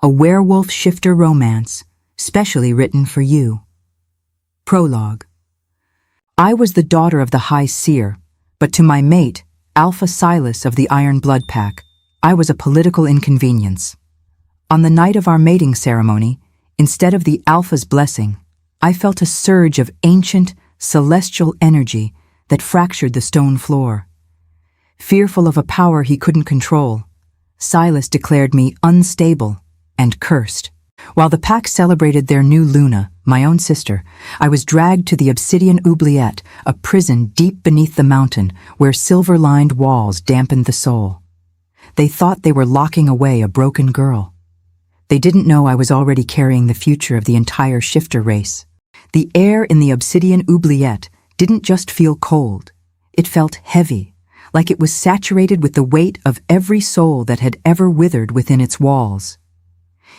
a werewolf shifter romance, specially written for you. Prologue. I was the daughter of the High Seer, but to my mate, Alpha Silas of the Iron Blood Pack, I was a political inconvenience. On the night of our mating ceremony, instead of the Alpha's blessing, I felt a surge of ancient, celestial energy that fractured the stone floor. Fearful of a power he couldn't control, Silas declared me unstable and cursed. While the pack celebrated their new Luna, my own sister, I was dragged to the Obsidian Oubliette, a prison deep beneath the mountain where silver-lined walls dampened the soul. They thought they were locking away a broken girl. They didn't know I was already carrying the future of the entire shifter race. The air in the Obsidian Oubliette didn't just feel cold. It felt heavy, like it was saturated with the weight of every soul that had ever withered within its walls.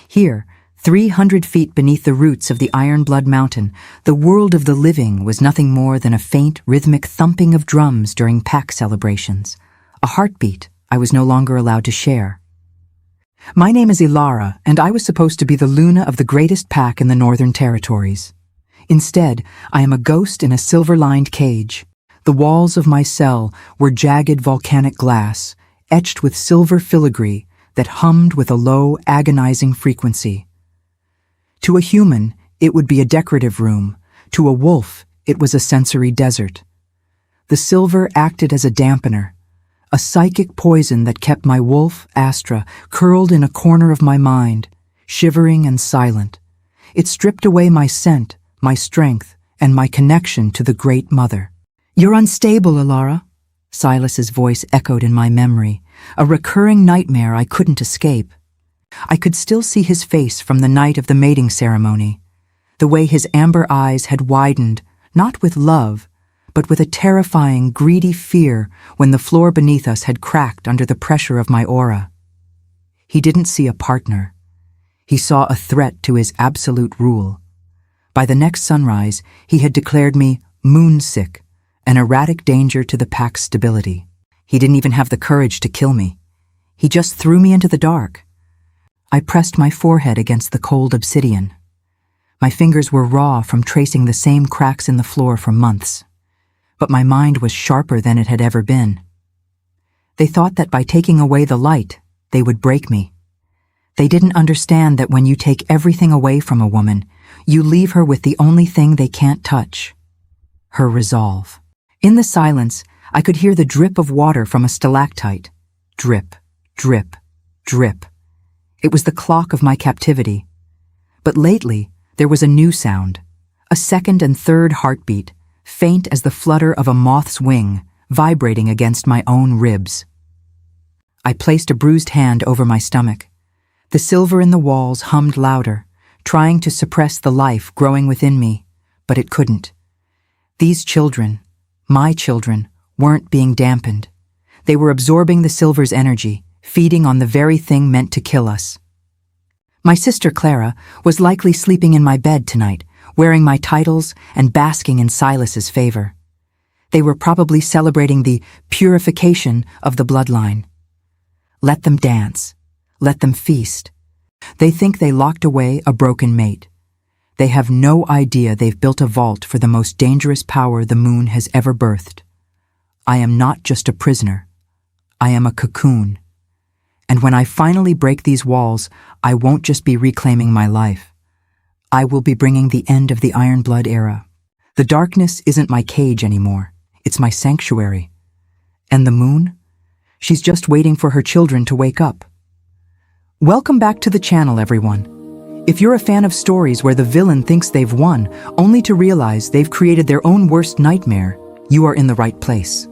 Here, 300 feet beneath the roots of the Iron Blood Mountain, the world of the living was nothing more than a faint, rhythmic thumping of drums during pack celebrations, a heartbeat I was no longer allowed to share. My name is Elara, and I was supposed to be the Luna of the greatest pack in the Northern Territories. Instead, I am a ghost in a silver-lined cage. The walls of my cell were jagged volcanic glass, etched with silver filigree that hummed with a low, agonizing frequency. To a human, it would be a decorative room. To a wolf, it was a sensory desert. The silver acted as a dampener, a psychic poison that kept my wolf, Astra, curled in a corner of my mind, shivering and silent. It stripped away my scent, my strength, and my connection to the Great Mother. "You're unstable, Elara," Silas's voice echoed in my memory, a recurring nightmare I couldn't escape. I could still see his face from the night of the mating ceremony, the way his amber eyes had widened, not with love, but with a terrifying, greedy fear when the floor beneath us had cracked under the pressure of my aura. He didn't see a partner. He saw a threat to his absolute rule. By the next sunrise, he had declared me moonsick, an erratic danger to the pack's stability. He didn't even have the courage to kill me. He just threw me into the dark. I pressed my forehead against the cold obsidian. My fingers were raw from tracing the same cracks in the floor for months, but my mind was sharper than it had ever been. They thought that by taking away the light, they would break me. They didn't understand that when you take everything away from a woman, you leave her with the only thing they can't touch: her resolve. In the silence, I could hear the drip of water from a stalactite. Drip, drip, drip. It was the clock of my captivity. But lately, there was a new sound, a second and third heartbeat, faint as the flutter of a moth's wing, vibrating against my own ribs. I placed a bruised hand over my stomach. The silver in the walls hummed louder, trying to suppress the life growing within me, but it couldn't. These children, my children, weren't being dampened. They were absorbing the silver's energy, feeding on the very thing meant to kill us. My sister Clara was likely sleeping in my bed tonight, wearing my titles and basking in Silas's favor. They were probably celebrating the purification of the bloodline. Let them dance. Let them feast. They think they locked away a broken mate. They have no idea they've built a vault for the most dangerous power the moon has ever birthed. I am not just a prisoner. I am a cocoon. And when I finally break these walls, I won't just be reclaiming my life. I will be bringing the end of the Iron Blood era. The darkness isn't my cage anymore. It's my sanctuary. And the moon? She's just waiting for her children to wake up. Welcome back to the channel, everyone. If you're a fan of stories where the villain thinks they've won, only to realize they've created their own worst nightmare, you are in the right place.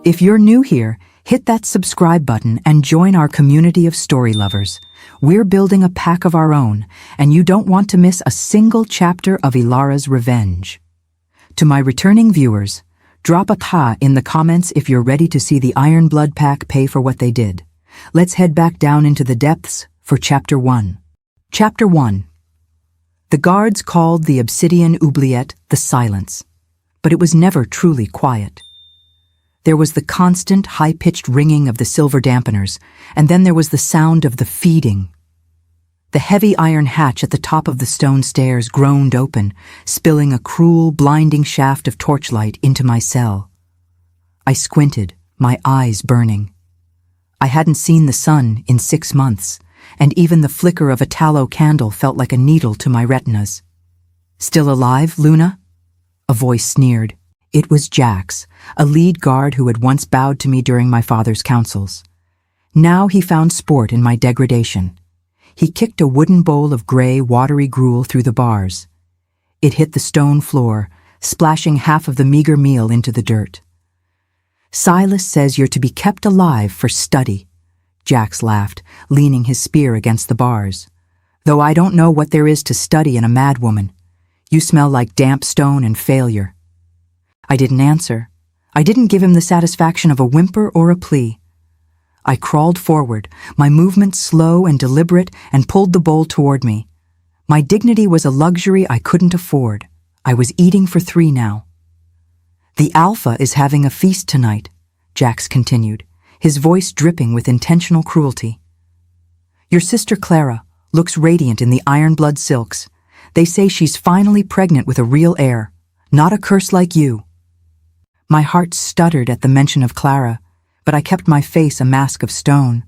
If you're new here, hit that subscribe button and join our community of story lovers. We're building a pack of our own, and you don't want to miss a single chapter of Elara's revenge. To my returning viewers, drop a ta in the comments if you're ready to see the Iron Blood Pack pay for what they did. Let's head back down into the depths for Chapter 1. Chapter 1. The guards called the Obsidian Oubliette the Silence, but it was never truly quiet. There was the constant, high-pitched ringing of the silver dampeners, and then there was the sound of the feeding. The heavy iron hatch at the top of the stone stairs groaned open, spilling a cruel, blinding shaft of torchlight into my cell. I squinted, my eyes burning. I hadn't seen the sun in 6 months, and even the flicker of a tallow candle felt like a needle to my retinas. "Still alive, Luna?" A voice sneered. It was Jax, a lead guard who had once bowed to me during my father's councils. Now he found sport in my degradation. He kicked a wooden bowl of gray, watery gruel through the bars. It hit the stone floor, splashing half of the meager meal into the dirt. "Silas says you're to be kept alive for study," Jax laughed, leaning his spear against the bars. "Though I don't know what there is to study in a madwoman. You smell like damp stone and failure." I didn't answer. I didn't give him the satisfaction of a whimper or a plea. I crawled forward, my movements slow and deliberate, and pulled the bowl toward me. My dignity was a luxury I couldn't afford. I was eating for 3 now. "The Alpha is having a feast tonight," Jax continued, his voice dripping with intentional cruelty. "Your sister Clara looks radiant in the iron blood silks. They say she's finally pregnant with a real heir, not a curse like you." My heart stuttered at the mention of Clara, but I kept my face a mask of stone.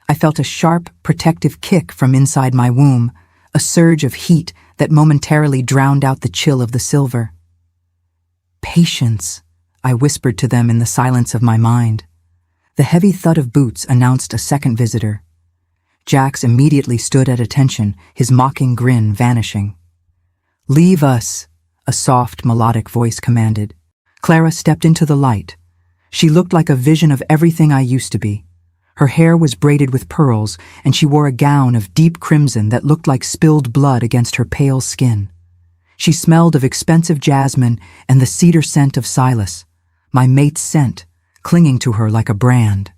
I felt a sharp, protective kick from inside my womb, a surge of heat that momentarily drowned out the chill of the silver. "Patience," I whispered to them in the silence of my mind. The heavy thud of boots announced a second visitor. Jax immediately stood at attention, his mocking grin vanishing. "Leave us," a soft, melodic voice commanded. Clara stepped into the light. She looked like a vision of everything I used to be. Her hair was braided with pearls, and she wore a gown of deep crimson that looked like spilled blood against her pale skin. She smelled of expensive jasmine and the cedar scent of Silas, my mate's scent, clinging to her like a brand.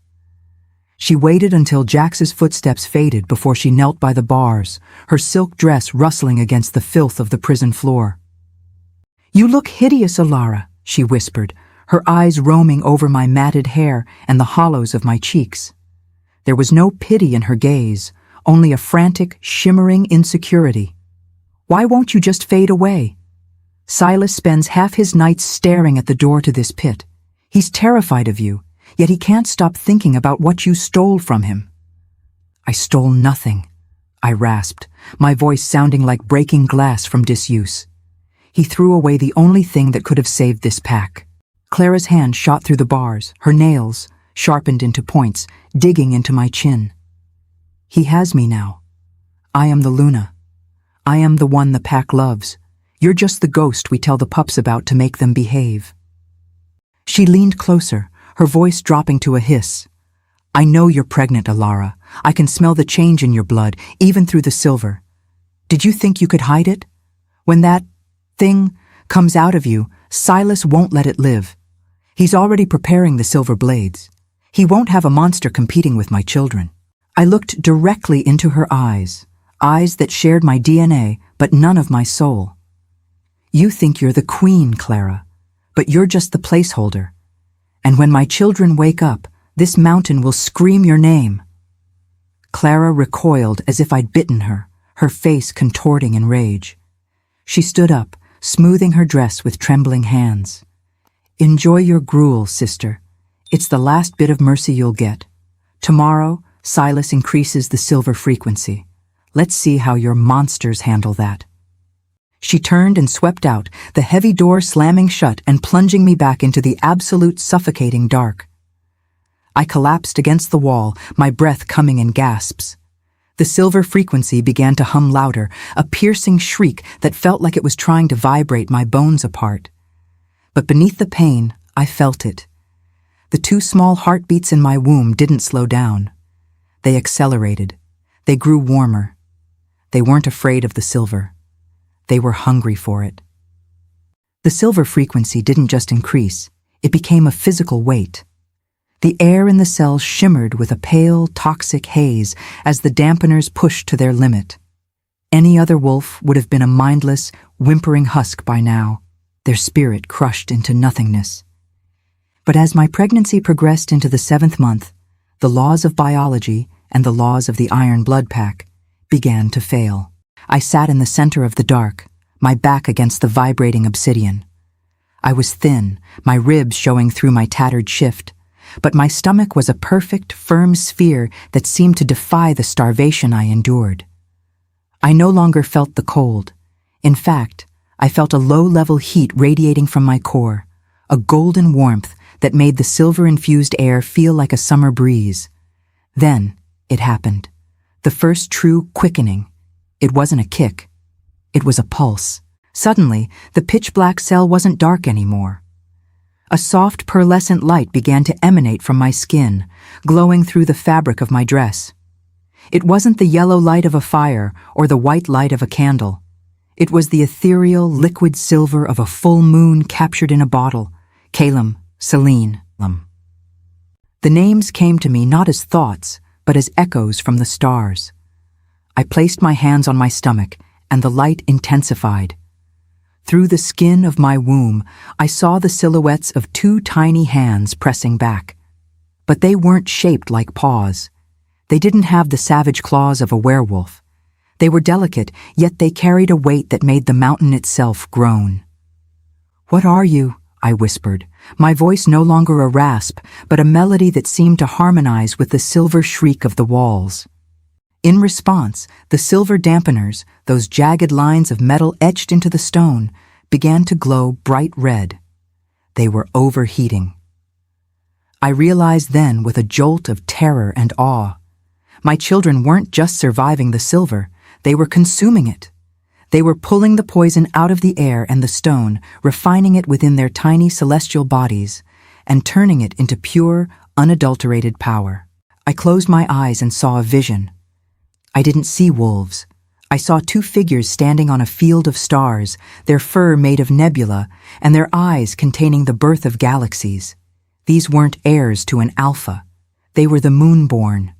She waited until Jax's footsteps faded before she knelt by the bars, her silk dress rustling against the filth of the prison floor. "You look hideous, Elara," she whispered, her eyes roaming over my matted hair and the hollows of my cheeks. There was no pity in her gaze, only a frantic, shimmering insecurity. "Why won't you just fade away? Silas spends half his nights staring at the door to this pit. He's terrified of you, yet he can't stop thinking about what you stole from him." "I stole nothing," I rasped, my voice sounding like breaking glass from disuse. He threw away the only thing that could have saved this pack. Clara's hand shot through the bars, her nails, sharpened into points, digging into my chin. "He has me now. I am the Luna. I am the one the pack loves. You're just the ghost we tell the pups about to make them behave." She leaned closer, her voice dropping to a hiss. "I know you're pregnant, Elara. I can smell the change in your blood, even through the silver. Did you think you could hide it? When that thing comes out of you, Silas won't let it live. He's already preparing the silver blades. He won't have a monster competing with my children." I looked directly into her eyes, eyes that shared my DNA, but none of my soul. "You think you're the queen, Clara, but you're just the placeholder. And when my children wake up, this mountain will scream your name." Clara recoiled as if I'd bitten her, her face contorting in rage. She stood up, smoothing her dress with trembling hands. "Enjoy your gruel, sister. It's the last bit of mercy you'll get. Tomorrow, Silas increases the silver frequency. Let's see how your monsters handle that." She turned and swept out, the heavy door slamming shut and plunging me back into the absolute suffocating dark. I collapsed against the wall, my breath coming in gasps. The silver frequency began to hum louder, a piercing shriek that felt like it was trying to vibrate my bones apart. But beneath the pain, I felt it. The 2 small heartbeats in my womb didn't slow down. They accelerated. They grew warmer. They weren't afraid of the silver. They were hungry for it. The silver frequency didn't just increase, it became a physical weight. The air in the cell shimmered with a pale, toxic haze as the dampeners pushed to their limit. Any other wolf would have been a mindless, whimpering husk by now, their spirit crushed into nothingness. But as my pregnancy progressed into the 7th month, the laws of biology and the laws of the Iron Blood Pack began to fail. I sat in the center of the dark, my back against the vibrating obsidian. I was thin, my ribs showing through my tattered shift, but my stomach was a perfect, firm sphere that seemed to defy the starvation I endured. I no longer felt the cold. In fact, I felt a low-level heat radiating from my core, a golden warmth that made the silver-infused air feel like a summer breeze. Then, it happened. The first true quickening. It wasn't a kick. It was a pulse. Suddenly, the pitch-black cell wasn't dark anymore. A soft, pearlescent light began to emanate from my skin, glowing through the fabric of my dress. It wasn't the yellow light of a fire or the white light of a candle. It was the ethereal, liquid silver of a full moon captured in a bottle. Calum, Selene. The names came to me not as thoughts, but as echoes from the stars. I placed my hands on my stomach, and the light intensified. Through the skin of my womb, I saw the silhouettes of two tiny hands pressing back. But they weren't shaped like paws. They didn't have the savage claws of a werewolf. They were delicate, yet they carried a weight that made the mountain itself groan. "What are you?" I whispered, my voice no longer a rasp, but a melody that seemed to harmonize with the silver shriek of the walls. In response, the silver dampeners, those jagged lines of metal etched into the stone, began to glow bright red. They were overheating. I realized then with a jolt of terror and awe. My children weren't just surviving the silver, they were consuming it. They were pulling the poison out of the air and the stone, refining it within their tiny celestial bodies, and turning it into pure, unadulterated power. I closed my eyes and saw a vision. I didn't see wolves. I saw two figures standing on a field of stars, their fur made of nebula, and their eyes containing the birth of galaxies. These weren't heirs to an alpha. They were the moonborn.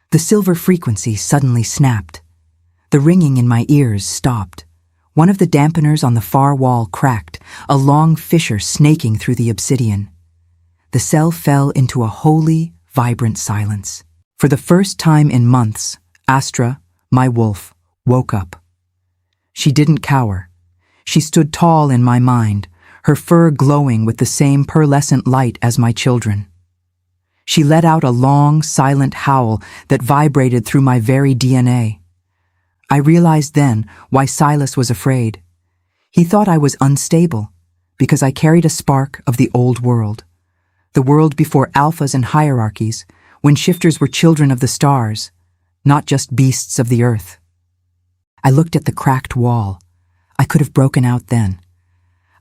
The silver frequency suddenly snapped. The ringing in my ears stopped. One of the dampeners on the far wall cracked, a long fissure snaking through the obsidian. The cell fell into a holy, vibrant silence. For the first time in months, Astra, my wolf, woke up. She didn't cower. She stood tall in my mind, her fur glowing with the same pearlescent light as my children. She let out a long, silent howl that vibrated through my very DNA. I realized then why Silas was afraid. He thought I was unstable, because I carried a spark of the old world. The world before alphas and hierarchies, when shifters were children of the stars, not just beasts of the earth. I looked at the cracked wall. I could have broken out then.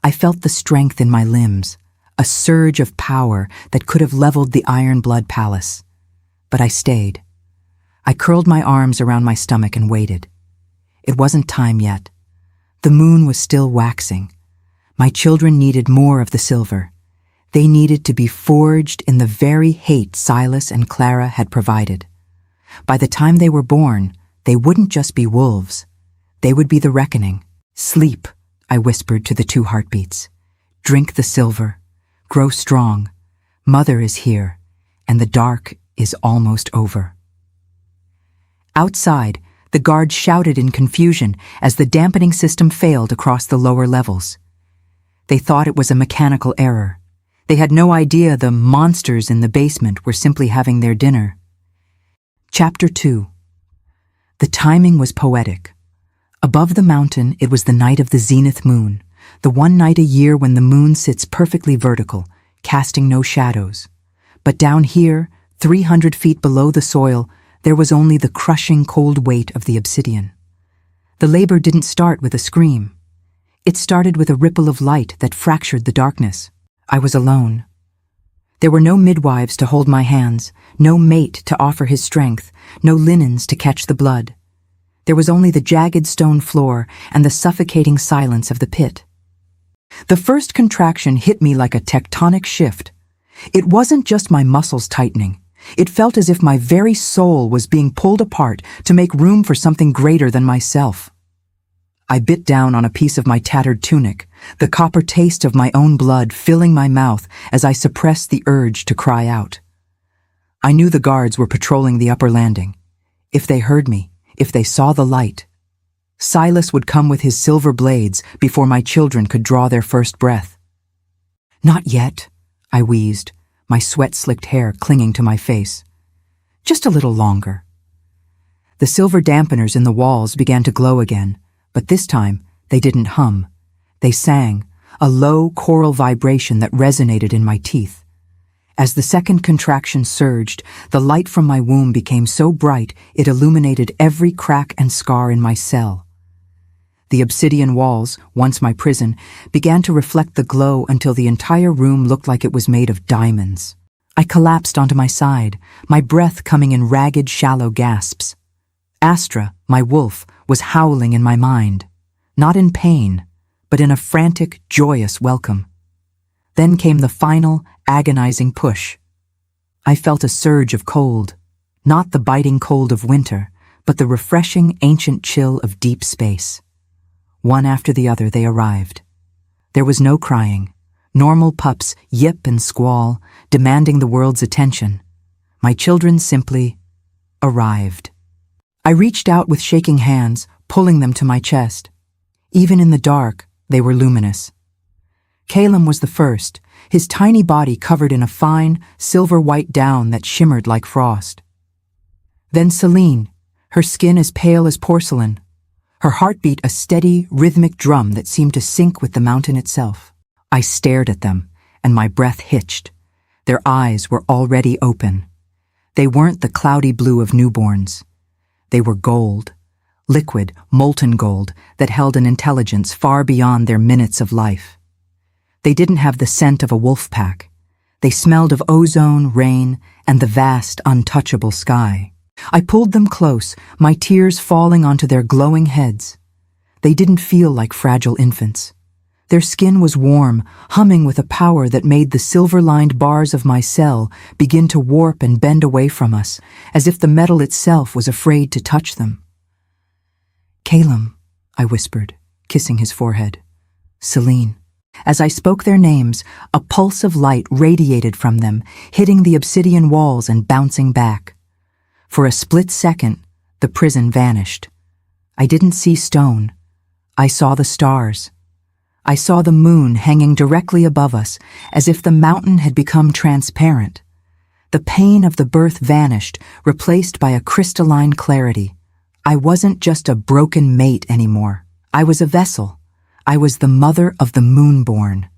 I felt the strength in my limbs, a surge of power that could have leveled the Iron Blood Palace. But I stayed. I curled my arms around my stomach and waited. It wasn't time yet. The moon was still waxing. My children needed more of the silver. They needed to be forged in the very hate Silas and Clara had provided. By the time they were born, they wouldn't just be wolves. They would be the reckoning. "Sleep," I whispered to the two heartbeats. "Drink the silver. Grow strong. Mother is here, and the dark is almost over." Outside, the guards shouted in confusion as the dampening system failed across the lower levels. They thought it was a mechanical error. They had no idea the monsters in the basement were simply having their dinner. Chapter 2. The timing was poetic. Above the mountain, it was the night of the zenith moon, the one night a year when the moon sits perfectly vertical, casting no shadows. But down here, 300 feet below the soil, there was only the crushing cold weight of the obsidian. The labor didn't start with a scream. It started with a ripple of light that fractured the darkness. I was alone. There were no midwives to hold my hands, no mate to offer his strength, no linens to catch the blood. There was only the jagged stone floor and the suffocating silence of the pit. The first contraction hit me like a tectonic shift. It wasn't just my muscles tightening. It felt as if my very soul was being pulled apart to make room for something greater than myself. I bit down on a piece of my tattered tunic, the copper taste of my own blood filling my mouth as I suppressed the urge to cry out. I knew the guards were patrolling the upper landing. If they heard me, if they saw the light. Silas would come with his silver blades before my children could draw their first breath. "Not yet," I wheezed, my sweat-slicked hair clinging to my face. "Just a little longer." The silver dampeners in the walls began to glow again, but this time they didn't hum. They sang, a low choral vibration that resonated in my teeth. As the second contraction surged, the light from my womb became so bright it illuminated every crack and scar in my cell. The obsidian walls, once my prison, began to reflect the glow until the entire room looked like it was made of diamonds. I collapsed onto my side, my breath coming in ragged, shallow gasps. Astra, my wolf, was howling in my mind, not in pain, but in a frantic, joyous welcome. Then came the final, agonizing push. I felt a surge of cold, not the biting cold of winter, but the refreshing, ancient chill of deep space. One after the other they arrived. There was no crying. Normal pups yip and squall, demanding the world's attention. My children simply arrived. I reached out with shaking hands, pulling them to my chest. Even in the dark, they were luminous. Calum was the first, his tiny body covered in a fine, silver-white down that shimmered like frost. Then Celine, her skin as pale as porcelain, her heartbeat a steady, rhythmic drum that seemed to sync with the mountain itself. I stared at them, and my breath hitched. Their eyes were already open. They weren't the cloudy blue of newborns. They were gold, liquid, molten gold that held an intelligence far beyond their minutes of life. They didn't have the scent of a wolf pack. They smelled of ozone, rain, and the vast, untouchable sky. I pulled them close, my tears falling onto their glowing heads. They didn't feel like fragile infants. Their skin was warm, humming with a power that made the silver-lined bars of my cell begin to warp and bend away from us, as if the metal itself was afraid to touch them. "Calum," I whispered, kissing his forehead. "Celine." As I spoke their names, a pulse of light radiated from them, hitting the obsidian walls and bouncing back. For a split second, the prison vanished. I didn't see stone. I saw the stars. I saw the moon hanging directly above us, as if the mountain had become transparent. The pain of the birth vanished, replaced by a crystalline clarity. I wasn't just a broken mate anymore. I was a vessel. I was the mother of the moonborn.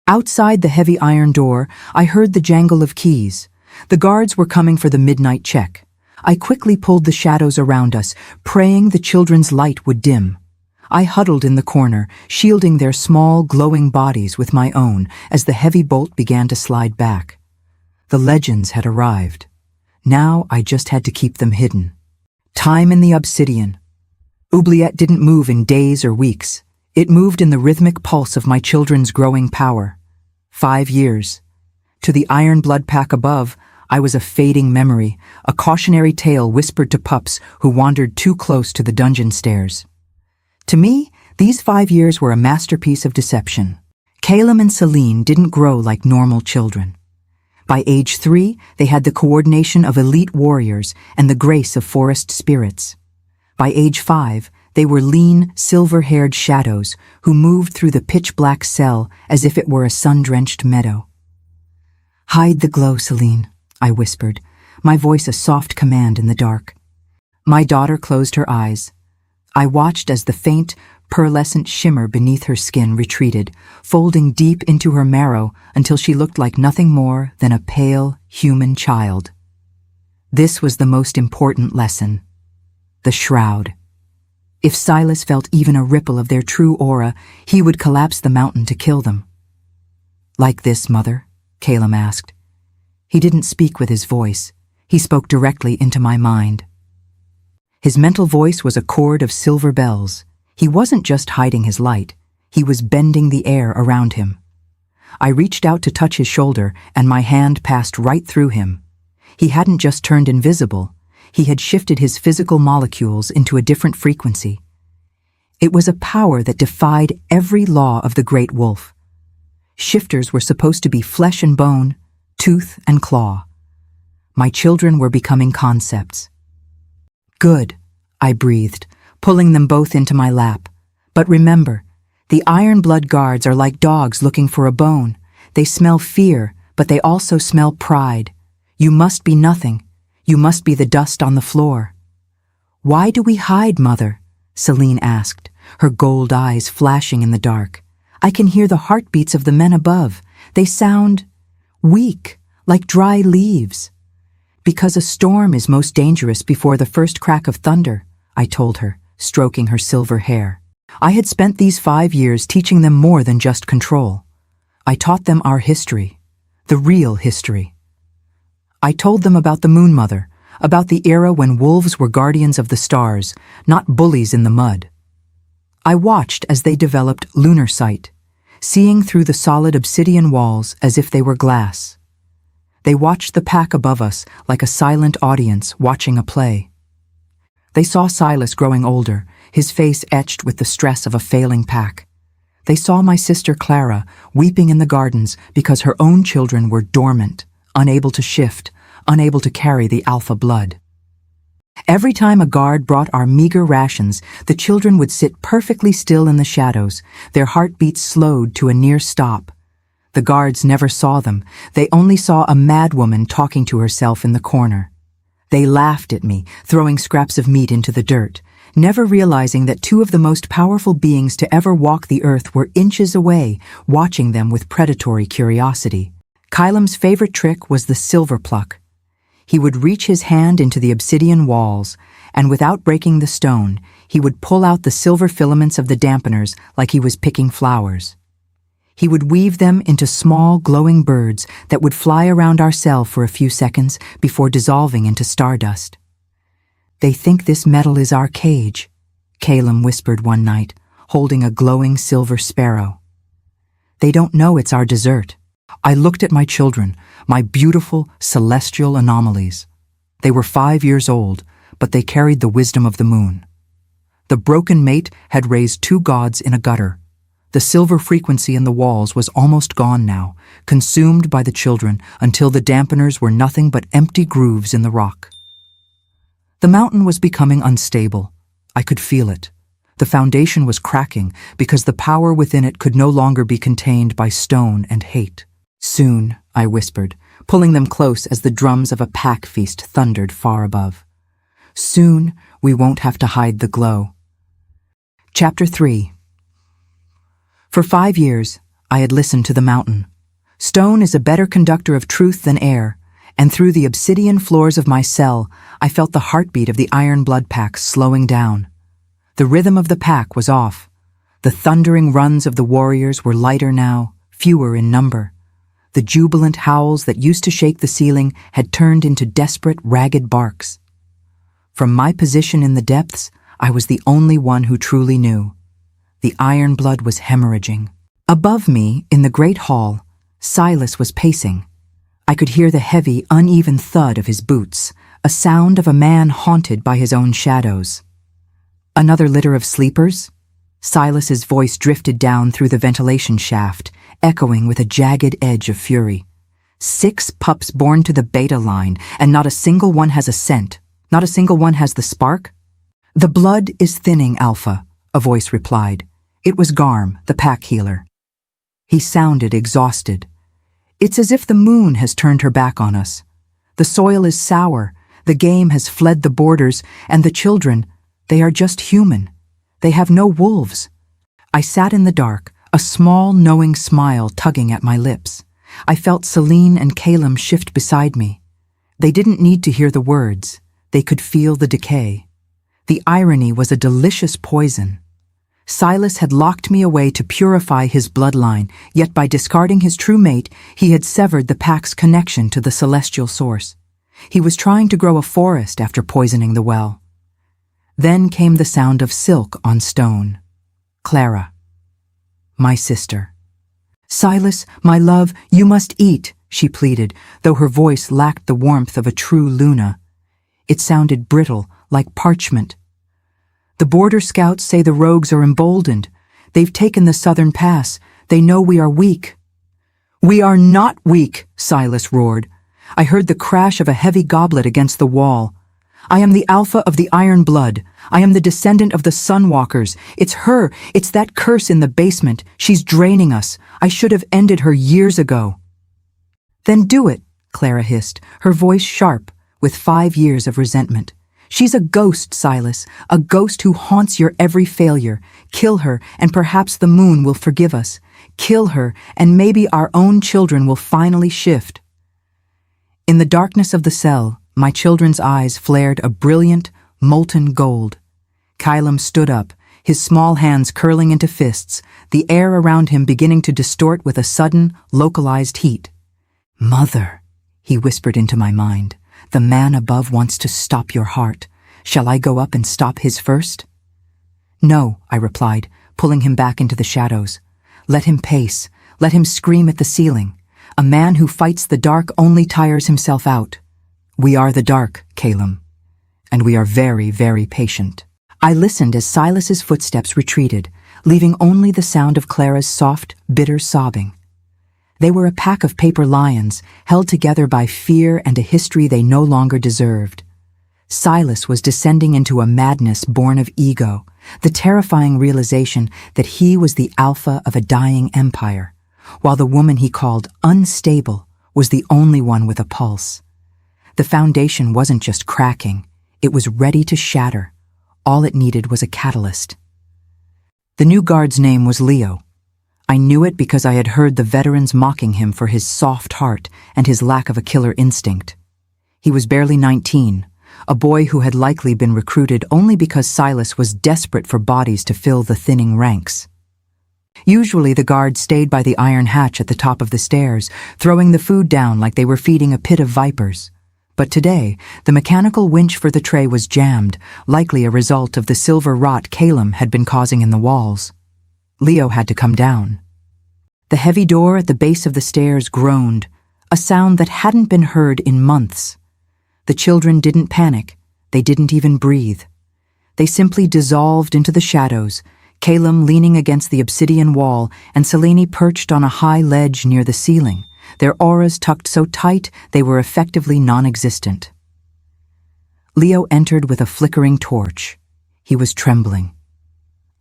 Outside the heavy iron door, I heard the jangle of keys. The guards were coming for the midnight check. I quickly pulled the shadows around us, praying the children's light would dim. I huddled in the corner, shielding their small, glowing bodies with my own as the heavy bolt began to slide back. The legends had arrived. Now I just had to keep them hidden. Time in the Obsidian. Oubliette didn't move in days or weeks. It moved in the rhythmic pulse of my children's growing power. 5 years. To the iron blood pack above, I was a fading memory, a cautionary tale whispered to pups who wandered too close to the dungeon stairs. To me, these 5 years were a masterpiece of deception. Calum and Celine didn't grow like normal children. By age 3, they had the coordination of elite warriors and the grace of forest spirits. By age 5, they were lean, silver-haired shadows who moved through the pitch-black cell as if it were a sun-drenched meadow. "Hide the glow, Celine," I whispered, my voice a soft command in the dark. My daughter closed her eyes. I watched as the faint, pearlescent shimmer beneath her skin retreated, folding deep into her marrow until she looked like nothing more than a pale, human child. This was the most important lesson. The shroud. If Silas felt even a ripple of their true aura, he would collapse the mountain to kill them. "Like this, Mother?" Calum asked. He didn't speak with his voice. He spoke directly into my mind. His mental voice was a chord of silver bells. He wasn't just hiding his light. He was bending the air around him. I reached out to touch his shoulder, and my hand passed right through him. He hadn't just turned invisible. He had shifted his physical molecules into a different frequency. It was a power that defied every law of the great wolf. Shifters were supposed to be flesh and bone, tooth and claw. My children were becoming concepts. "Good," I breathed, pulling them both into my lap. But remember, the Iron Blood guards are like dogs looking for a bone. They smell fear, but they also smell pride. You must be nothing. You must be the dust on the floor. Why do we hide, Mother? Celine asked, her gold eyes flashing in the dark. I can hear the heartbeats of the men above. They sound weak, like dry leaves. Because a storm is most dangerous before the first crack of thunder, I told her, stroking her silver hair. I had spent these 5 years teaching them more than just control. I taught them our history, the real history. I told them about the Moon Mother, about the era when wolves were guardians of the stars, not bullies in the mud. I watched as they developed lunar sight, seeing through the solid obsidian walls as if they were glass. They watched the pack above us like a silent audience watching a play. They saw Silas growing older, his face etched with the stress of a failing pack. They saw my sister Clara weeping in the gardens because her own children were dormant, unable to shift, unable to carry the alpha blood. Every time a guard brought our meager rations, the children would sit perfectly still in the shadows, their heartbeats slowed to a near stop. The guards never saw them. They only saw a madwoman talking to herself in the corner. They laughed at me, throwing scraps of meat into the dirt, never realizing that 2 of the most powerful beings to ever walk the earth were inches away, watching them with predatory curiosity. Kylem's favorite trick was the silver pluck. He would reach his hand into the obsidian walls, and without breaking the stone, he would pull out the silver filaments of the dampeners like he was picking flowers. He would weave them into small, glowing birds that would fly around our cell for a few seconds before dissolving into stardust. They think this metal is our cage, Kalem whispered one night, holding a glowing silver sparrow. They don't know it's our dessert. I looked at my children, my beautiful, celestial anomalies. They were 5 years old, but they carried the wisdom of the moon. The broken mate had raised 2 gods in a gutter. The silver frequency in the walls was almost gone now, consumed by the children until the dampeners were nothing but empty grooves in the rock. The mountain was becoming unstable. I could feel it. The foundation was cracking because the power within it could no longer be contained by stone and hate. Soon, I whispered, pulling them close as the drums of a pack feast thundered far above. Soon, we won't have to hide the glow. Chapter 3. For 5 years, I had listened to the mountain. Stone is a better conductor of truth than air, and through the obsidian floors of my cell, I felt the heartbeat of the Iron Blood pack slowing down. The rhythm of the pack was off. The thundering runs of the warriors were lighter now, fewer in number. The jubilant howls that used to shake the ceiling had turned into desperate, ragged barks. From my position in the depths, I was the only one who truly knew. The Iron Blood was hemorrhaging. Above me, in the great hall, Silas was pacing. I could hear the heavy, uneven thud of his boots, a sound of a man haunted by his own shadows. Another litter of sleepers? Silas's voice drifted down through the ventilation shaft, echoing with a jagged edge of fury. 6 pups born to the beta line, and not a single one has a scent. Not a single one has the spark? The blood is thinning, Alpha, a voice replied. It was Garm, the pack healer. He sounded exhausted. It's as if the moon has turned her back on us. The soil is sour, the game has fled the borders, and the children, they are just human. They have no wolves. I sat in the dark, a small, knowing smile tugging at my lips. I felt Celine and Kalem shift beside me. They didn't need to hear the words. They could feel the decay. The irony was a delicious poison. Silas had locked me away to purify his bloodline, yet by discarding his true mate, he had severed the pack's connection to the celestial source. He was trying to grow a forest after poisoning the well. Then came the sound of silk on stone. Clara. My sister. Silas, my love, you must eat, she pleaded, though her voice lacked the warmth of a true Luna. It sounded brittle, like parchment. The border scouts say the rogues are emboldened. They've taken the southern pass. They know we are weak. We are not weak, Silas roared. I heard the crash of a heavy goblet against the wall. I am the Alpha of the Iron Blood. I am the descendant of the Sunwalkers. It's her. It's that curse in the basement. She's draining us. I should have ended her years ago." "Then do it," Clara hissed, her voice sharp, with 5 years of resentment. "She's a ghost, Silas, a ghost who haunts your every failure. Kill her, and perhaps the moon will forgive us. Kill her, and maybe our own children will finally shift." In the darkness of the cell, my children's eyes flared a brilliant, molten gold. Kylam stood up, his small hands curling into fists, the air around him beginning to distort with a sudden, localized heat. "Mother," he whispered into my mind, "the man above wants to stop your heart. Shall I go up and stop his first?" "No," I replied, pulling him back into the shadows. "Let him pace. Let him scream at the ceiling. A man who fights the dark only tires himself out. We are the dark, Kylam, and we are very, very patient." I listened as Silas's footsteps retreated, leaving only the sound of Clara's soft, bitter sobbing. They were a pack of paper lions, held together by fear and a history they no longer deserved. Silas was descending into a madness born of ego, the terrifying realization that he was the alpha of a dying empire, while the woman he called unstable was the only one with a pulse. The foundation wasn't just cracking, it was ready to shatter. All it needed was a catalyst. The new guard's name was Leo. I knew it because I had heard the veterans mocking him for his soft heart and his lack of a killer instinct. He was barely 19, a boy who had likely been recruited only because Silas was desperate for bodies to fill the thinning ranks. Usually the guards stayed by the iron hatch at the top of the stairs, throwing the food down like they were feeding a pit of vipers. But today, the mechanical winch for the tray was jammed, likely a result of the silver rot Kylam had been causing in the walls. Leo had to come down. The heavy door at the base of the stairs groaned, a sound that hadn't been heard in months. The children didn't panic. They didn't even breathe. They simply dissolved into the shadows, Kylam leaning against the obsidian wall and Selene perched on a high ledge near the ceiling, their auras tucked so tight they were effectively non-existent. Leo entered with a flickering torch. He was trembling.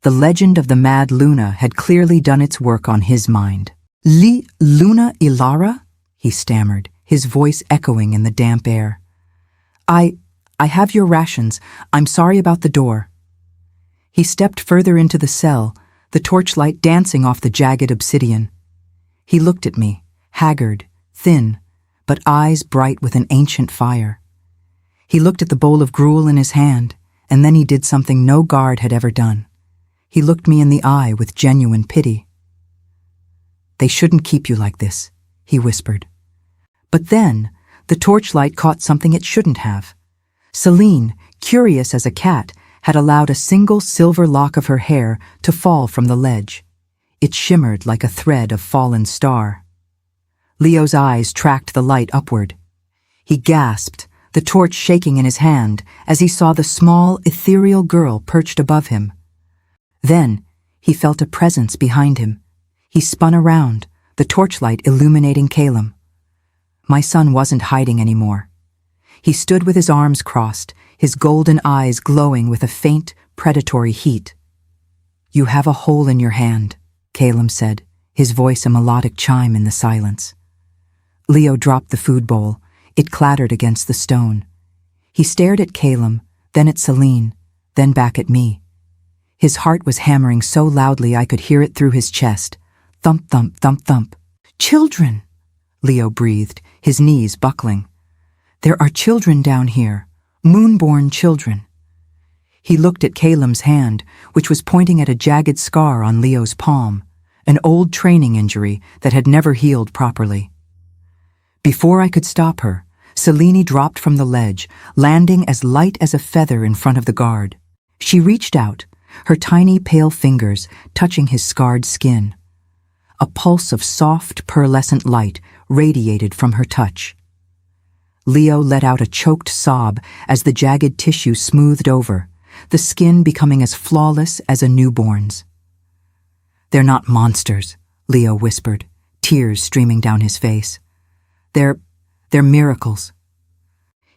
The legend of the Mad Luna had clearly done its work on his mind. Luna Elara?" he stammered, his voice echoing in the damp air. I have your rations. I'm sorry about the door." He stepped further into the cell, the torchlight dancing off the jagged obsidian. He looked at me, haggard, thin, but eyes bright with an ancient fire. He looked at the bowl of gruel in his hand, and then he did something no guard had ever done. He looked me in the eye with genuine pity. "They shouldn't keep you like this," he whispered. But then, the torchlight caught something it shouldn't have. Selene, curious as a cat, had allowed a single silver lock of her hair to fall from the ledge. It shimmered like a thread of fallen star. Leo's eyes tracked the light upward. He gasped, the torch shaking in his hand, as he saw the small, ethereal girl perched above him. Then, he felt a presence behind him. He spun around, the torchlight illuminating Kylam. My son wasn't hiding anymore. He stood with his arms crossed, his golden eyes glowing with a faint, predatory heat. "You have a hole in your hand," Kylam said, his voice a melodic chime in the silence. Leo dropped the food bowl. It clattered against the stone. He stared at Kylam, then at Selene, then back at me. His heart was hammering so loudly I could hear it through his chest. Thump, thump, thump, thump. "Children!" Leo breathed, his knees buckling. "There are children down here, moonborn children." He looked at Kylam's hand, which was pointing at a jagged scar on Leo's palm, an old training injury that had never healed properly. Before I could stop her, Selene dropped from the ledge, landing as light as a feather in front of the guard. She reached out, her tiny pale fingers touching his scarred skin. A pulse of soft, pearlescent light radiated from her touch. Leo let out a choked sob as the jagged tissue smoothed over, the skin becoming as flawless as a newborn's. "They're not monsters," Leo whispered, tears streaming down his face. They're miracles."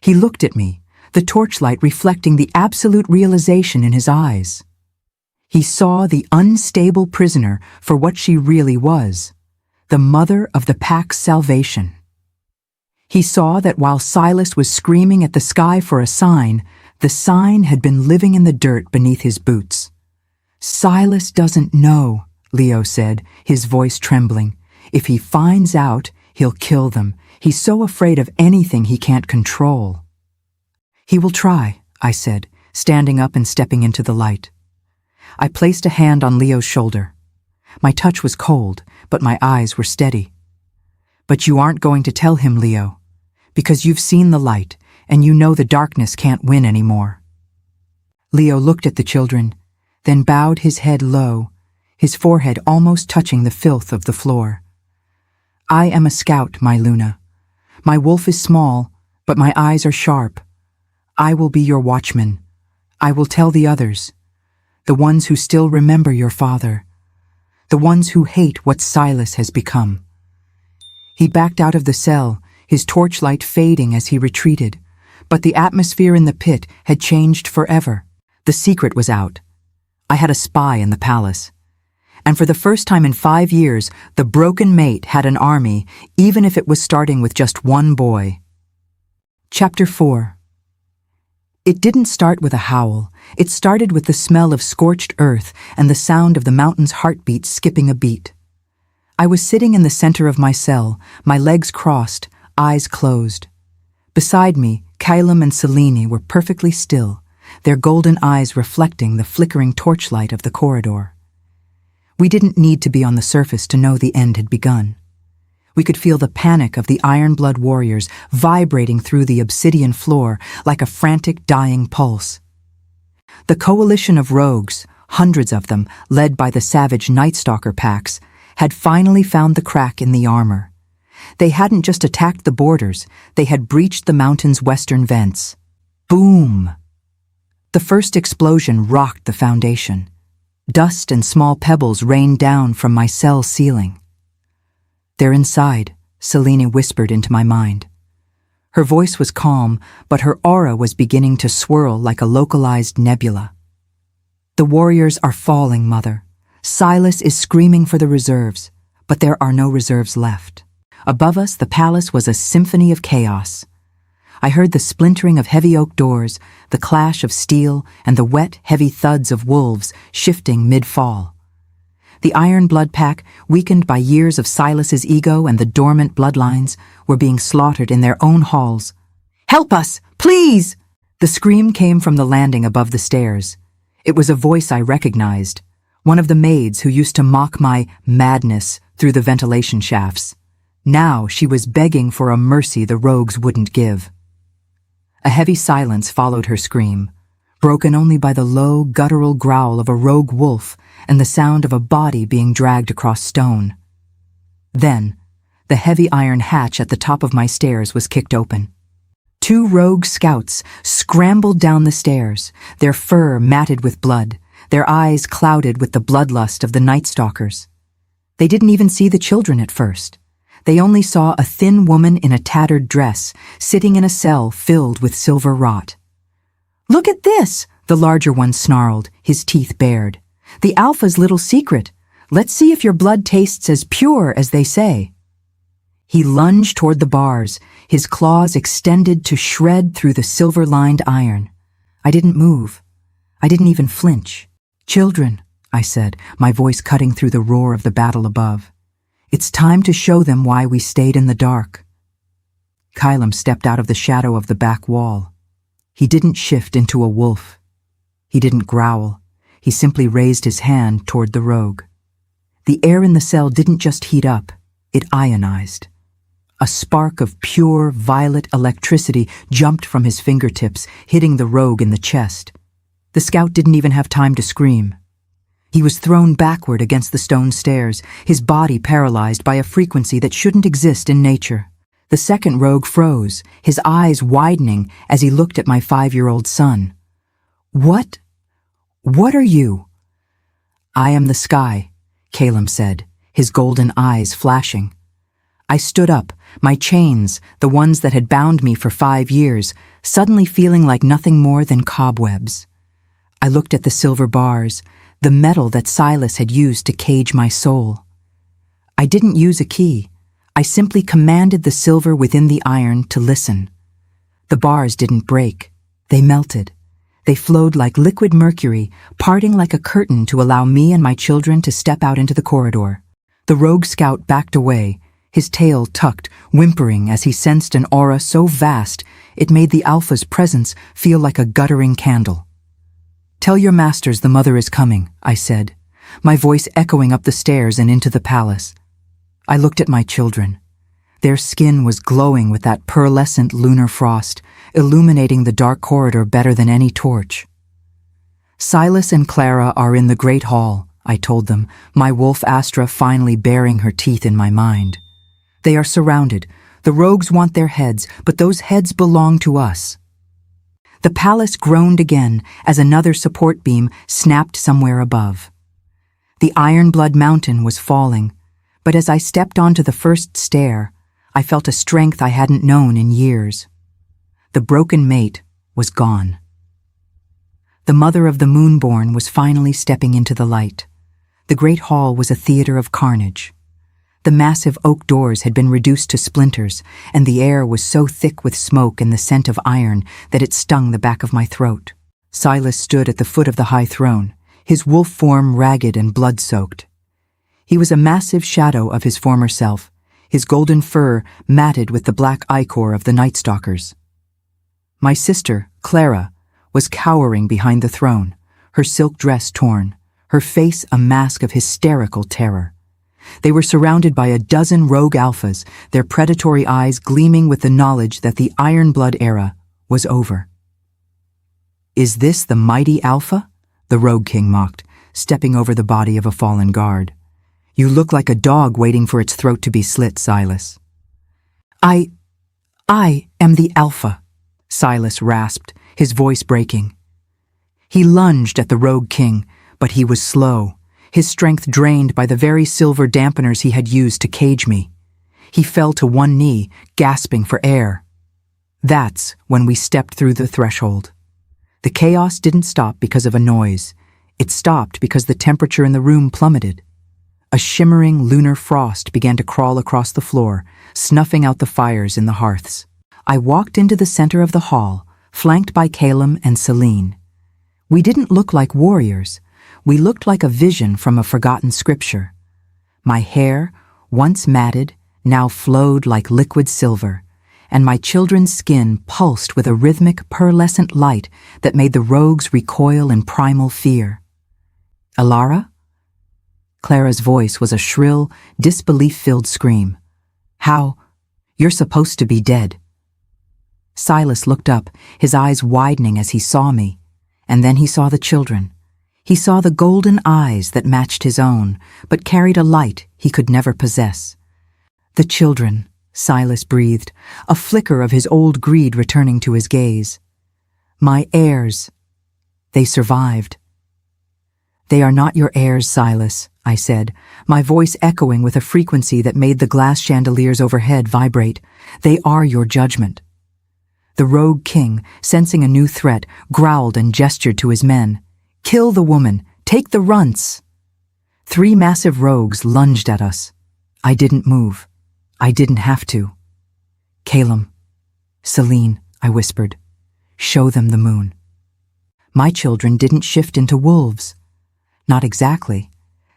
He looked at me, the torchlight reflecting the absolute realization in his eyes. He saw the unstable prisoner for what she really was, the mother of the pack's salvation. He saw that while Silas was screaming at the sky for a sign, the sign had been living in the dirt beneath his boots. "Silas doesn't know," Leo said, his voice trembling. "If he finds out, he'll kill them. He's so afraid of anything he can't control." "He will try," I said, standing up and stepping into the light. I placed a hand on Leo's shoulder. My touch was cold, but my eyes were steady. "But you aren't going to tell him, Leo, because you've seen the light, and you know the darkness can't win anymore." Leo looked at the children, then bowed his head low, his forehead almost touching the filth of the floor. "I am a scout, my Luna. My wolf is small, but my eyes are sharp. I will be your watchman. I will tell the others, the ones who still remember your father, the ones who hate what Silas has become." He backed out of the cell, his torchlight fading as he retreated, but the atmosphere in the pit had changed forever. The secret was out. I had a spy in the palace. And for the first time in 5 years, the broken mate had an army, even if it was starting with just one boy. Chapter 4. It didn't start with a howl. It started with the smell of scorched earth and the sound of the mountain's heartbeat skipping a beat. I was sitting in the center of my cell, my legs crossed, eyes closed. Beside me, Kylam and Selene were perfectly still, their golden eyes reflecting the flickering torchlight of the corridor. We didn't need to be on the surface to know the end had begun. We could feel the panic of the Iron-Blood warriors vibrating through the obsidian floor like a frantic, dying pulse. The coalition of rogues, hundreds of them, led by the savage Night Stalker packs, had finally found the crack in the armor. They hadn't just attacked the borders, they had breached the mountain's western vents. Boom! The first explosion rocked the foundation. Dust and small pebbles rained down from my cell ceiling. "They're inside," Selene whispered into my mind. Her voice was calm, but her aura was beginning to swirl like a localized nebula. "The warriors are falling, Mother. Silas is screaming for the reserves, but there are no reserves left." Above us, the palace was a symphony of chaos. I heard the splintering of heavy oak doors, the clash of steel, and the wet, heavy thuds of wolves shifting mid-fall. The Iron-Blood pack, weakened by years of Silas's ego and the dormant bloodlines, were being slaughtered in their own halls. "Help us, please!" The scream came from the landing above the stairs. It was a voice I recognized, one of the maids who used to mock my madness through the ventilation shafts. Now she was begging for a mercy the rogues wouldn't give. A heavy silence followed her scream, broken only by the low, guttural growl of a rogue wolf and the sound of a body being dragged across stone. Then, the heavy iron hatch at the top of my stairs was kicked open. 2 rogue scouts scrambled down the stairs, their fur matted with blood, their eyes clouded with the bloodlust of the Night Stalkers. They didn't even see the children at first. They only saw a thin woman in a tattered dress, sitting in a cell filled with silver rot. "Look at this," the larger one snarled, his teeth bared. "The Alpha's little secret. Let's see if your blood tastes as pure as they say." He lunged toward the bars, his claws extended to shred through the silver-lined iron. I didn't move. I didn't even flinch. "Children," I said, my voice cutting through the roar of the battle above. "It's time to show them why we stayed in the dark." Kylam stepped out of the shadow of the back wall. He didn't shift into a wolf. He didn't growl. He simply raised his hand toward the rogue. The air in the cell didn't just heat up, it ionized. A spark of pure, violet electricity jumped from his fingertips, hitting the rogue in the chest. The scout didn't even have time to scream. He was thrown backward against the stone stairs, his body paralyzed by a frequency that shouldn't exist in nature. The second rogue froze, his eyes widening as he looked at my 5-year-old son. What are you?" "I am the sky," Kylam said, his golden eyes flashing. I stood up, my chains, the ones that had bound me for 5 years, suddenly feeling like nothing more than cobwebs. I looked at the silver bars, the metal that Silas had used to cage my soul. I didn't use a key. I simply commanded the silver within the iron to listen. The bars didn't break. They melted. They flowed like liquid mercury, parting like a curtain to allow me and my children to step out into the corridor. The rogue scout backed away, his tail tucked, whimpering as he sensed an aura so vast it made the Alpha's presence feel like a guttering candle. "Tell your masters the mother is coming," I said, my voice echoing up the stairs and into the palace. I looked at my children. Their skin was glowing with that pearlescent lunar frost, illuminating the dark corridor better than any torch. "Silas and Clara are in the Great Hall," I told them, my wolf Astra finally baring her teeth in my mind. "They are surrounded. The rogues want their heads, but those heads belong to us." The palace groaned again as another support beam snapped somewhere above. The Ironblood Mountain was falling, but as I stepped onto the first stair, I felt a strength I hadn't known in years. The broken mate was gone. The mother of the Moonborn was finally stepping into the light. The Great Hall was a theater of carnage. The massive oak doors had been reduced to splinters, and the air was so thick with smoke and the scent of iron that it stung the back of my throat. Silas stood at the foot of the high throne, his wolf form ragged and blood-soaked. He was a massive shadow of his former self, his golden fur matted with the black ichor of the Night Stalkers. My sister, Clara, was cowering behind the throne, her silk dress torn, her face a mask of hysterical terror. They were surrounded by a dozen rogue alphas, their predatory eyes gleaming with the knowledge that the Ironblood era was over. "Is this the mighty Alpha?" the Rogue King mocked, stepping over the body of a fallen guard. "You look like a dog waiting for its throat to be slit, Silas." I am the Alpha," Silas rasped, his voice breaking. He lunged at the Rogue King, but he was slow, his strength drained by the very silver dampeners he had used to cage me. He fell to one knee, gasping for air. That's when we stepped through the threshold. The chaos didn't stop because of a noise. It stopped because the temperature in the room plummeted. A shimmering lunar frost began to crawl across the floor, snuffing out the fires in the hearths. I walked into the center of the hall, flanked by Calum and Celine. We didn't look like warriors. We looked like a vision from a forgotten scripture. My hair, once matted, now flowed like liquid silver, and my children's skin pulsed with a rhythmic, pearlescent light that made the rogues recoil in primal fear. "Elara?" Clara's voice was a shrill, disbelief-filled scream. "How? You're supposed to be dead." Silas looked up, his eyes widening as he saw me, and then he saw the children. He saw the golden eyes that matched his own, but carried a light he could never possess. "The children," Silas breathed, a flicker of his old greed returning to his gaze. "My heirs. They survived." "They are not your heirs, Silas," I said, my voice echoing with a frequency that made the glass chandeliers overhead vibrate. "They are your judgment." The Rogue King, sensing a new threat, growled and gestured to his men. "Kill the woman! Take the runts!" 3 massive rogues lunged at us. I didn't move. I didn't have to. "Calum, Celine," I whispered. "Show them the moon." My children didn't shift into wolves. Not exactly.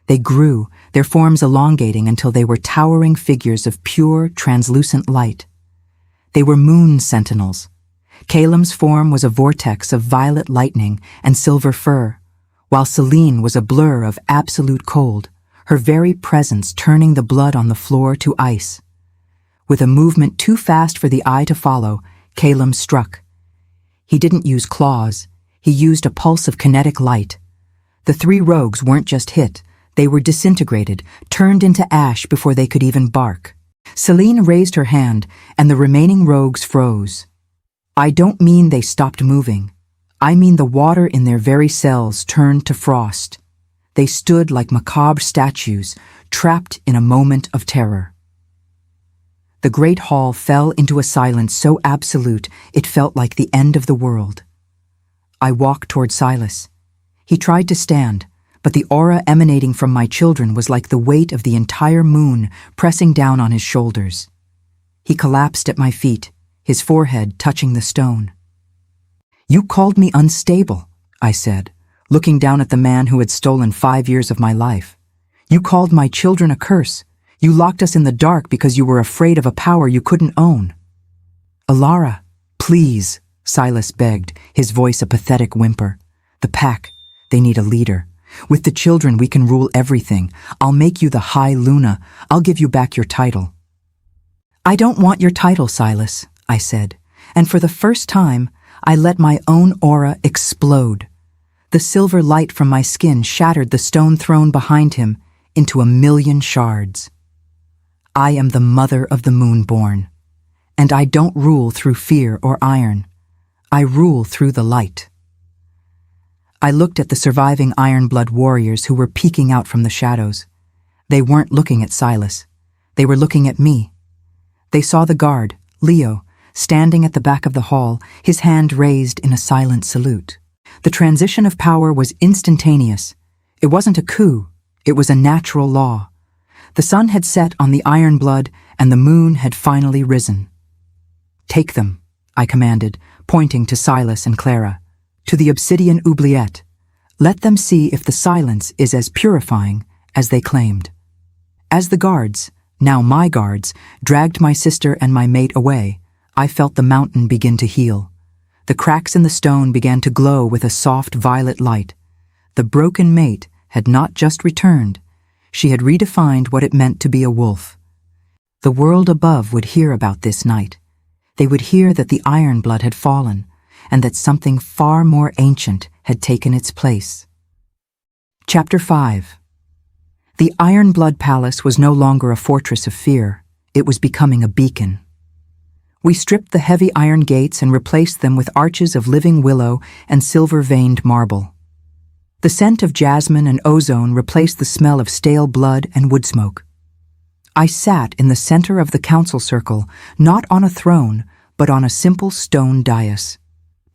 They grew, their forms elongating until they were towering figures of pure, translucent light. They were moon sentinels. Calum's form was a vortex of violet lightning and silver fur, while Celine was a blur of absolute cold, her very presence turning the blood on the floor to ice. With a movement too fast for the eye to follow, Calum struck. He didn't use claws. He used a pulse of kinetic light. The 3 rogues weren't just hit. They were disintegrated, turned into ash before they could even bark. Celine raised her hand, and the remaining rogues froze. I don't mean they stopped moving. I mean the water in their very cells turned to frost. They stood like macabre statues, trapped in a moment of terror. The great hall fell into a silence so absolute it felt like the end of the world. I walked toward Silas. He tried to stand, but the aura emanating from my children was like the weight of the entire moon pressing down on his shoulders. He collapsed at my feet, his forehead touching the stone. "You called me unstable," I said, looking down at the man who had stolen 5 years of my life. "You called my children a curse. You locked us in the dark because you were afraid of a power you couldn't own." "Elara, please," Silas begged, his voice a pathetic whimper. "The pack, they need a leader. With the children we can rule everything. I'll make you the High Luna. I'll give you back your title." "I don't want your title, Silas," I said, and for the first time, I let my own aura explode. The silver light from my skin shattered the stone throne behind him into 1,000,000 shards. I am the mother of the Moonborn, and I don't rule through fear or iron. I rule through the light. I looked at the surviving Ironblood warriors who were peeking out from the shadows. They weren't looking at Silas. They were looking at me. They saw the guard, Leo, standing at the back of the hall, his hand raised in a silent salute. The transition of power was instantaneous. It wasn't a coup, it was a natural law. The sun had set on the Ironblood, and the moon had finally risen. "Take them," I commanded, pointing to Silas and Clara, "to the Obsidian Oubliette. Let them see if the silence is as purifying as they claimed." As the guards, now my guards, dragged my sister and my mate away, I felt the mountain begin to heal. The cracks in the stone began to glow with a soft violet light. The broken mate had not just returned, she had redefined what it meant to be a wolf. The world above would hear about this night. They would hear that the Ironblood had fallen, and that something far more ancient had taken its place. Chapter 5. The Ironblood Palace was no longer a fortress of fear, it was becoming a beacon. We stripped the heavy iron gates and replaced them with arches of living willow and silver-veined marble. The scent of jasmine and ozone replaced the smell of stale blood and wood smoke. I sat in the center of the council circle, not on a throne, but on a simple stone dais.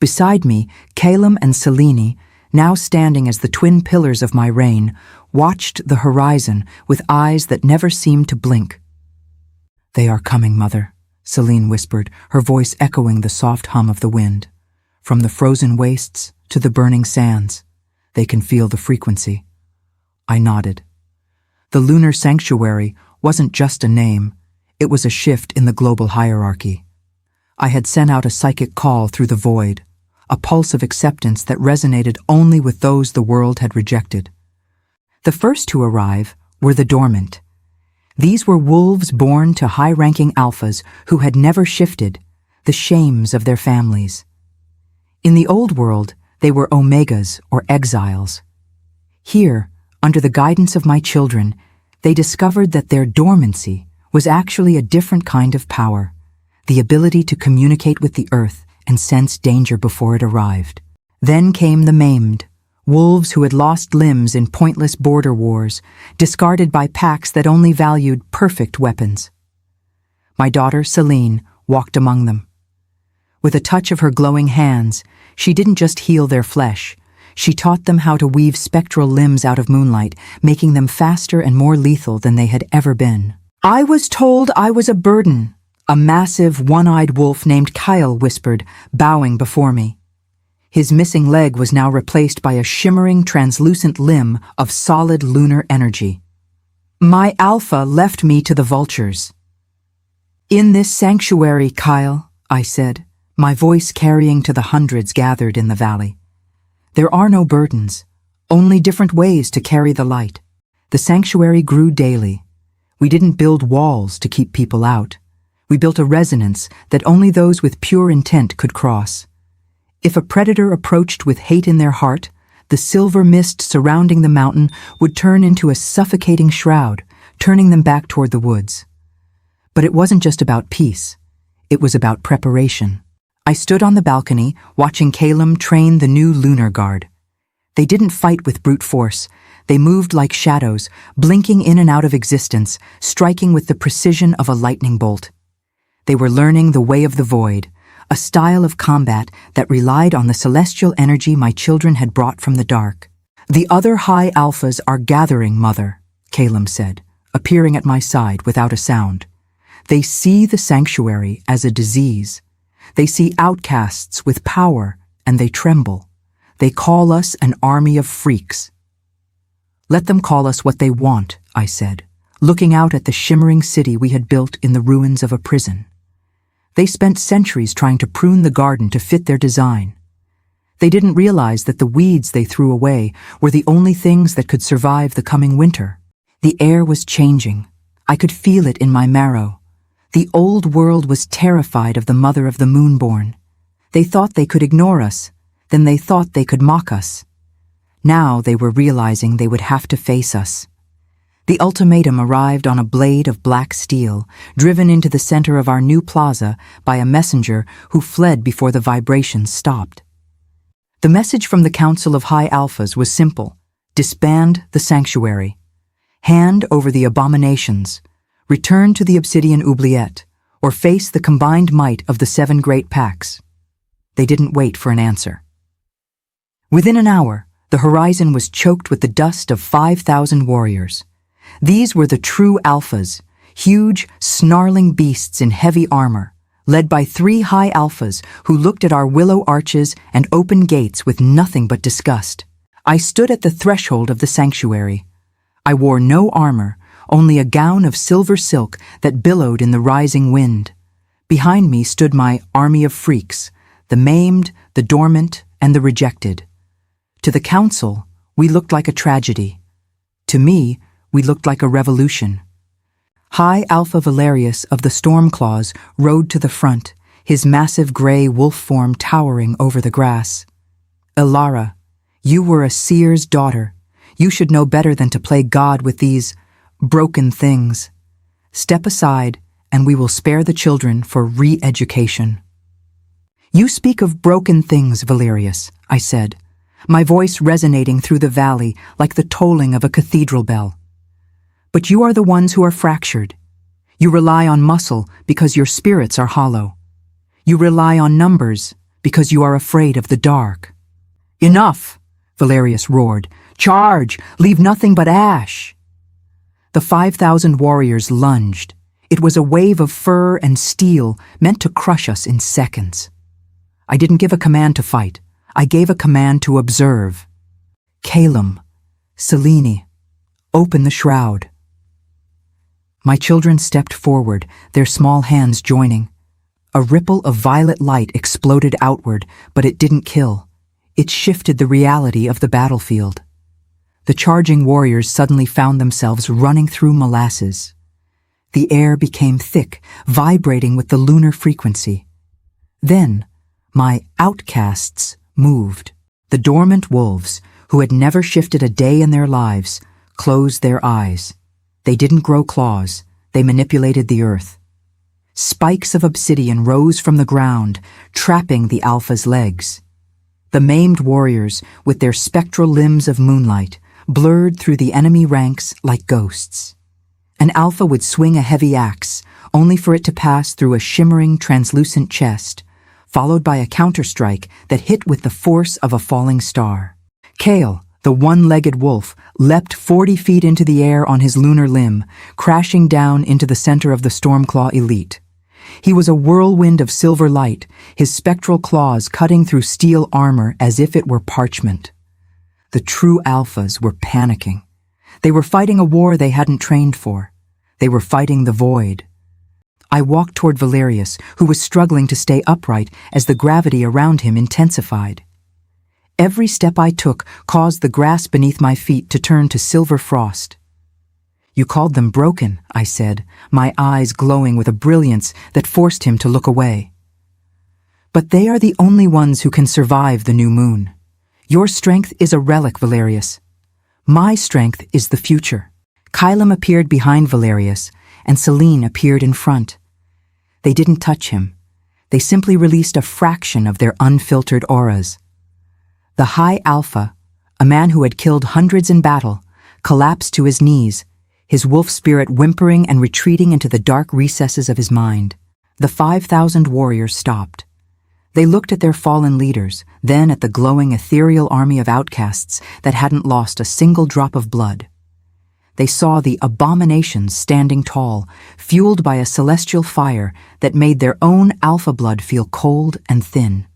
Beside me, Calum and Selene, now standing as the twin pillars of my reign, watched the horizon with eyes that never seemed to blink. "They are coming, Mother," Selene whispered, her voice echoing the soft hum of the wind. "From the frozen wastes to the burning sands, they can feel the frequency." I nodded. The lunar sanctuary wasn't just a name, it was a shift in the global hierarchy. I had sent out a psychic call through the void, a pulse of acceptance that resonated only with those the world had rejected. The first to arrive were the dormant. These were wolves born to high-ranking alphas who had never shifted, the shames of their families. In the old world, they were omegas or exiles. Here, under the guidance of my children, they discovered that their dormancy was actually a different kind of power, the ability to communicate with the earth and sense danger before it arrived. Then came the maimed, wolves who had lost limbs in pointless border wars, discarded by packs that only valued perfect weapons. My daughter, Selene, walked among them. With a touch of her glowing hands, she didn't just heal their flesh, she taught them how to weave spectral limbs out of moonlight, making them faster and more lethal than they had ever been. "I was told I was a burden," a massive, one-eyed wolf named Kyle whispered, bowing before me. His missing leg was now replaced by a shimmering, translucent limb of solid lunar energy. "My alpha left me to the vultures." "In this sanctuary, Kyle," I said, my voice carrying to the hundreds gathered in the valley. "There are no burdens, only different ways to carry the light." The sanctuary grew daily. We didn't build walls to keep people out. We built a resonance that only those with pure intent could cross. If a predator approached with hate in their heart, the silver mist surrounding the mountain would turn into a suffocating shroud, turning them back toward the woods. But it wasn't just about peace. It was about preparation. I stood on the balcony, watching Calum train the new lunar guard. They didn't fight with brute force. They moved like shadows, blinking in and out of existence, striking with the precision of a lightning bolt. They were learning the way of the void, a style of combat that relied on the celestial energy my children had brought from the dark. "The other high alphas are gathering, Mother," Caleb said, appearing at my side without a sound. "They see the sanctuary as a disease. They see outcasts with power, and they tremble. They call us an army of freaks." "Let them call us what they want," I said, looking out at the shimmering city we had built in the ruins of a prison. They spent centuries trying to prune the garden to fit their design. They didn't realize that the weeds they threw away were the only things that could survive the coming winter. The air was changing. I could feel it in my marrow. The old world was terrified of the mother of the moonborn. They thought they could ignore us, then they thought they could mock us. Now they were realizing they would have to face us. The ultimatum arrived on a blade of black steel, driven into the center of our new plaza by a messenger who fled before the vibrations stopped. The message from the Council of High Alphas was simple: disband the sanctuary, hand over the abominations, return to the Obsidian Oubliette, or face the combined might of the 7 great packs. They didn't wait for an answer. Within an hour, the horizon was choked with the dust of 5,000 warriors. These were the true alphas, huge, snarling beasts in heavy armor, led by 3 high alphas who looked at our willow arches and open gates with nothing but disgust. I stood at the threshold of the sanctuary. I wore no armor, only a gown of silver silk that billowed in the rising wind. Behind me stood my army of freaks, the maimed, the dormant, and the rejected. To the council, we looked like a tragedy. To me, we looked like a revolution. High Alpha Valerius of the Stormclaws rode to the front, his massive gray wolf form towering over the grass. "Elara, you were a seer's daughter. You should know better than to play God with these broken things. Step aside, and we will spare the children for re-education." "You speak of broken things, Valerius," I said, my voice resonating through the valley like the tolling of a cathedral bell. "But you are the ones who are fractured. You rely on muscle because your spirits are hollow. You rely on numbers because you are afraid of the dark." "Enough!" Valerius roared. "Charge! Leave nothing but ash!" The 5,000 warriors lunged. It was a wave of fur and steel meant to crush us in seconds. I didn't give a command to fight. I gave a command to observe. "Caleb, Selene, open the shroud." My children stepped forward, their small hands joining. A ripple of violet light exploded outward, but it didn't kill. It shifted the reality of the battlefield. The charging warriors suddenly found themselves running through molasses. The air became thick, vibrating with the lunar frequency. Then, my outcasts moved. The dormant wolves, who had never shifted a day in their lives, closed their eyes. They didn't grow claws, they manipulated the earth. Spikes of obsidian rose from the ground, trapping the alpha's legs. The maimed warriors, with their spectral limbs of moonlight, blurred through the enemy ranks like ghosts. An alpha would swing a heavy axe, only for it to pass through a shimmering, translucent chest, followed by a counterstrike that hit with the force of a falling star. Kale, the one-legged wolf, leapt 40 feet into the air on his lunar limb, crashing down into the center of the Stormclaw elite. He was a whirlwind of silver light, his spectral claws cutting through steel armor as if it were parchment. The true alphas were panicking. They were fighting a war they hadn't trained for. They were fighting the void. I walked toward Valerius, who was struggling to stay upright as the gravity around him intensified. Every step I took caused the grass beneath my feet to turn to silver frost. "You called them broken," I said, my eyes glowing with a brilliance that forced him to look away. "But they are the only ones who can survive the new moon. Your strength is a relic, Valerius. My strength is the future." Kylam appeared behind Valerius, and Selene appeared in front. They didn't touch him. They simply released a fraction of their unfiltered auras. The High Alpha, a man who had killed hundreds in battle, collapsed to his knees, his wolf spirit whimpering and retreating into the dark recesses of his mind. The 5,000 warriors stopped. They looked at their fallen leaders, then at the glowing ethereal army of outcasts that hadn't lost a single drop of blood. They saw the abominations standing tall, fueled by a celestial fire that made their own alpha blood feel cold and thin.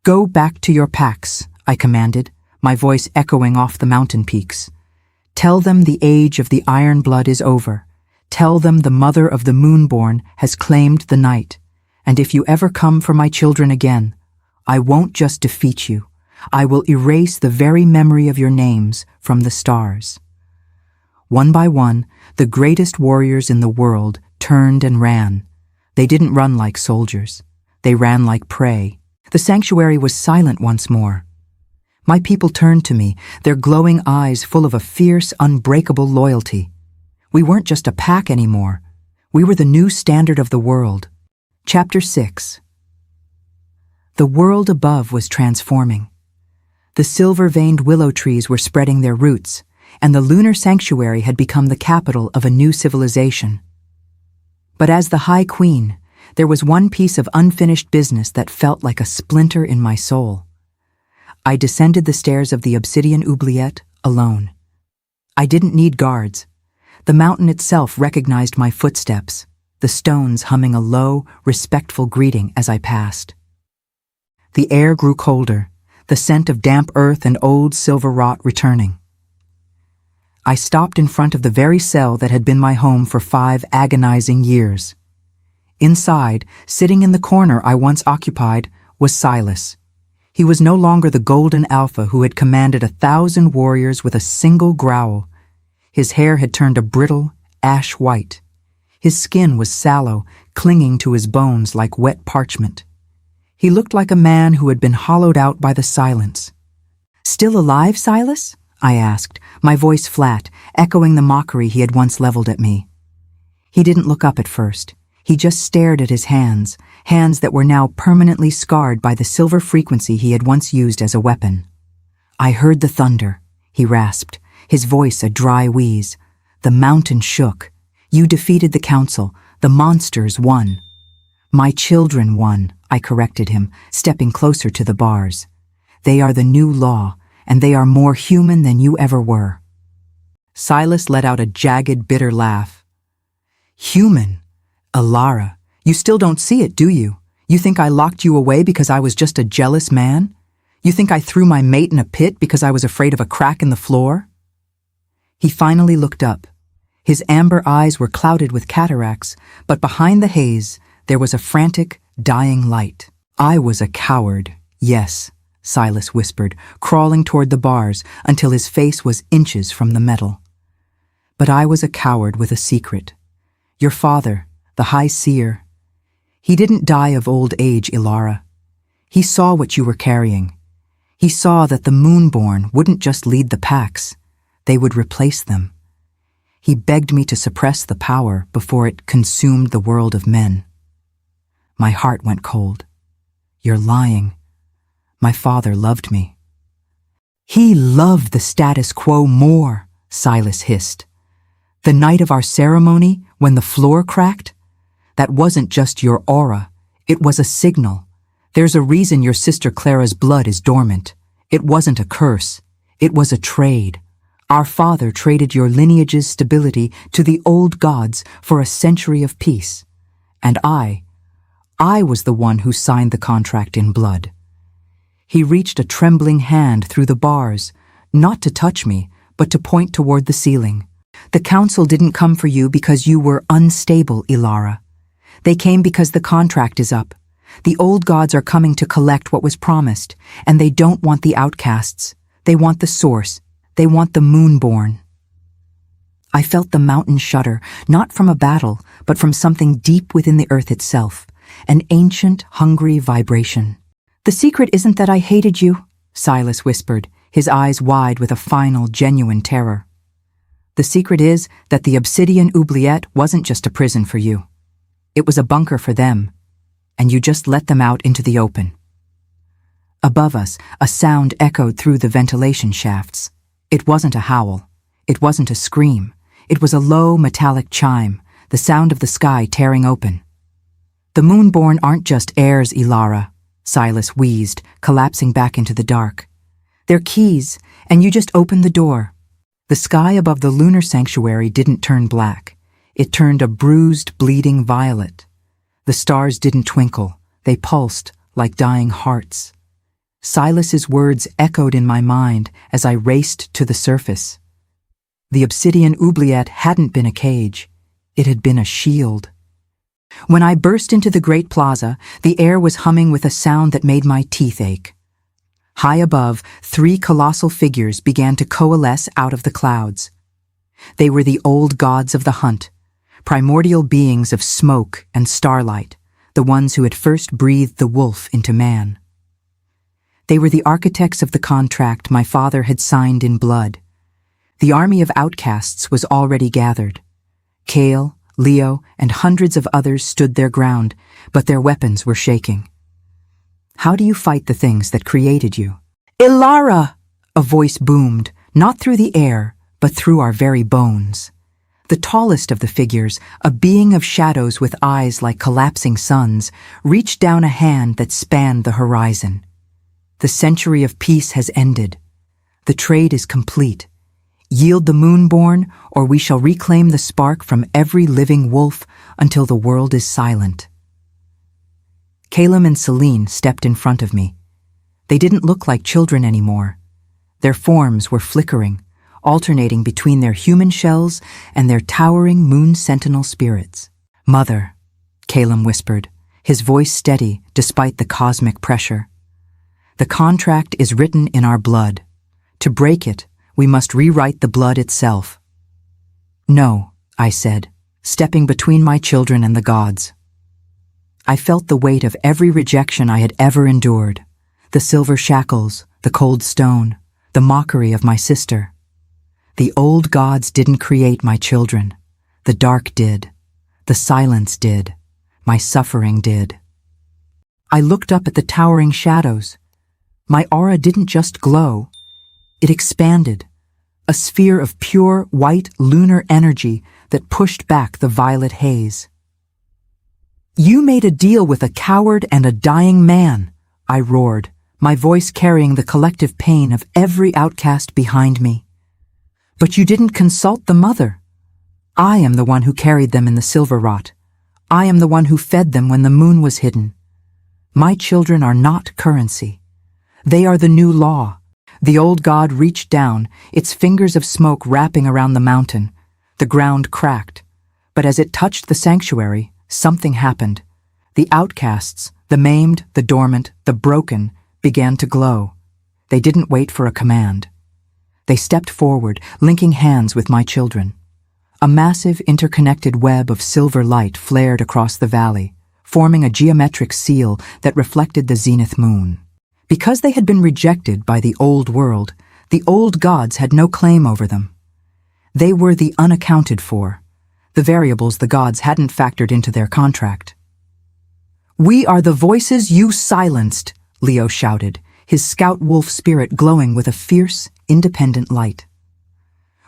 "Go back to your packs," I commanded, my voice echoing off the mountain peaks. "Tell them the age of the iron blood is over. Tell them the mother of the moonborn has claimed the night. And if you ever come for my children again, I won't just defeat you. I will erase the very memory of your names from the stars." One by one, the greatest warriors in the world turned and ran. They didn't run like soldiers. They ran like prey. The sanctuary was silent once more. My people turned to me, their glowing eyes full of a fierce, unbreakable loyalty. We weren't just a pack anymore. We were the new standard of the world. Chapter 6. The world above was transforming. The silver-veined willow trees were spreading their roots, and the lunar sanctuary had become the capital of a new civilization. But as the High Queen, there was one piece of unfinished business that felt like a splinter in my soul. I descended the stairs of the Obsidian Oubliette alone. I didn't need guards. The mountain itself recognized my footsteps, the stones humming a low, respectful greeting as I passed. The air grew colder, the scent of damp earth and old silver rot returning. I stopped in front of the very cell that had been my home for 5 agonizing years. Inside, sitting in the corner I once occupied, was Silas. He was no longer the golden alpha who had commanded 1,000 warriors with a single growl. His hair had turned a brittle, ash white. His skin was sallow, clinging to his bones like wet parchment. He looked like a man who had been hollowed out by the silence. "Still alive, Silas?" I asked, my voice flat, echoing the mockery he had once leveled at me. He didn't look up at first. He just stared at his hands, hands that were now permanently scarred by the silver frequency he had once used as a weapon. "I heard the thunder," he rasped, his voice a dry wheeze. "The mountain shook. You defeated the council. The monsters won." "My children won," I corrected him, stepping closer to the bars. "They are the new law, and they are more human than you ever were." Silas let out a jagged, bitter laugh. "Human? Elara, you still don't see it, do you? You think I locked you away because I was just a jealous man? You think I threw my mate in a pit because I was afraid of a crack in the floor?" He finally looked up. His amber eyes were clouded with cataracts, but behind the haze there was a frantic, dying light. "I was a coward, yes," Silas whispered, crawling toward the bars until his face was inches from the metal. "But I was a coward with a secret. Your father, the High Seer, he didn't die of old age, Elara. He saw what you were carrying. He saw that the Moonborn wouldn't just lead the packs, they would replace them. He begged me to suppress the power before it consumed the world of men." My heart went cold. "You're lying. My father loved me." "He loved the status quo more," Silas hissed. "The night of our ceremony, when the floor cracked, that wasn't just your aura, it was a signal. There's a reason your sister Clara's blood is dormant. It wasn't a curse. It was a trade. Our father traded your lineage's stability to the old gods for a century of peace. And I was the one who signed the contract in blood." He reached a trembling hand through the bars, not to touch me, but to point toward the ceiling. "The council didn't come for you because you were unstable, Elara. They came because the contract is up. The old gods are coming to collect what was promised, and they don't want the outcasts. They want the source. They want the Moonborn." I felt the mountain shudder, not from a battle, but from something deep within the earth itself, an ancient, hungry vibration. "The secret isn't that I hated you," Silas whispered, his eyes wide with a final, genuine terror. "The secret is that the Obsidian Oubliette wasn't just a prison for you. It was a bunker for them, and you just let them out into the open." Above us, a sound echoed through the ventilation shafts. It wasn't a howl. It wasn't a scream. It was a low, metallic chime, the sound of the sky tearing open. The Moonborn aren't just heirs, Elara, Silas wheezed, collapsing back into the dark. They're keys, and you just opened the door. The sky above the lunar sanctuary didn't turn black. It turned a bruised, bleeding violet. The stars didn't twinkle. They pulsed like dying hearts. Silas's words echoed in my mind as I raced to the surface. The Obsidian Oubliette hadn't been a cage. It had been a shield. When I burst into the great plaza, the air was humming with a sound that made my teeth ache. High above, 3 colossal figures began to coalesce out of the clouds. They were the old gods of the hunt, primordial beings of smoke and starlight, the ones who had first breathed the wolf into man. They were the architects of the contract my father had signed in blood. The army of outcasts was already gathered. Kale, Leo, and hundreds of others stood their ground, but their weapons were shaking. How do you fight the things that created you? Elara! A voice boomed, not through the air, but through our very bones. The tallest of the figures, a being of shadows with eyes like collapsing suns, reached down a hand that spanned the horizon. The century of peace has ended. The trade is complete. Yield the Moonborn, or we shall reclaim the spark from every living wolf until the world is silent. Calum and Celine stepped in front of me. They didn't look like children anymore. Their forms were flickering, alternating between their human shells and their towering moon sentinel spirits. "Mother," Calum whispered, his voice steady despite the cosmic pressure. "The contract is written in our blood. To break it, we must rewrite the blood itself." "No," I said, stepping between my children and the gods. I felt the weight of every rejection I had ever endured, the silver shackles, the cold stone, the mockery of my sister. The old gods didn't create my children. The dark did. The silence did. My suffering did. I looked up at the towering shadows. My aura didn't just glow. It expanded, a sphere of pure, white, lunar energy that pushed back the violet haze. "You made a deal with a coward and a dying man," I roared, my voice carrying the collective pain of every outcast behind me. "But you didn't consult the mother. I am the one who carried them in the silver rot. I am the one who fed them when the moon was hidden. My children are not currency. They are the new law." The old god reached down, its fingers of smoke wrapping around the mountain. The ground cracked. But as it touched the sanctuary, something happened. The outcasts, the maimed, the dormant, the broken, began to glow. They didn't wait for a command. They stepped forward, linking hands with my children. A massive, interconnected web of silver light flared across the valley, forming a geometric seal that reflected the zenith moon. Because they had been rejected by the old world, the old gods had no claim over them. They were the unaccounted for, the variables the gods hadn't factored into their contract. "We are the voices you silenced," Leo shouted, his scout wolf spirit glowing with a fierce, independent light.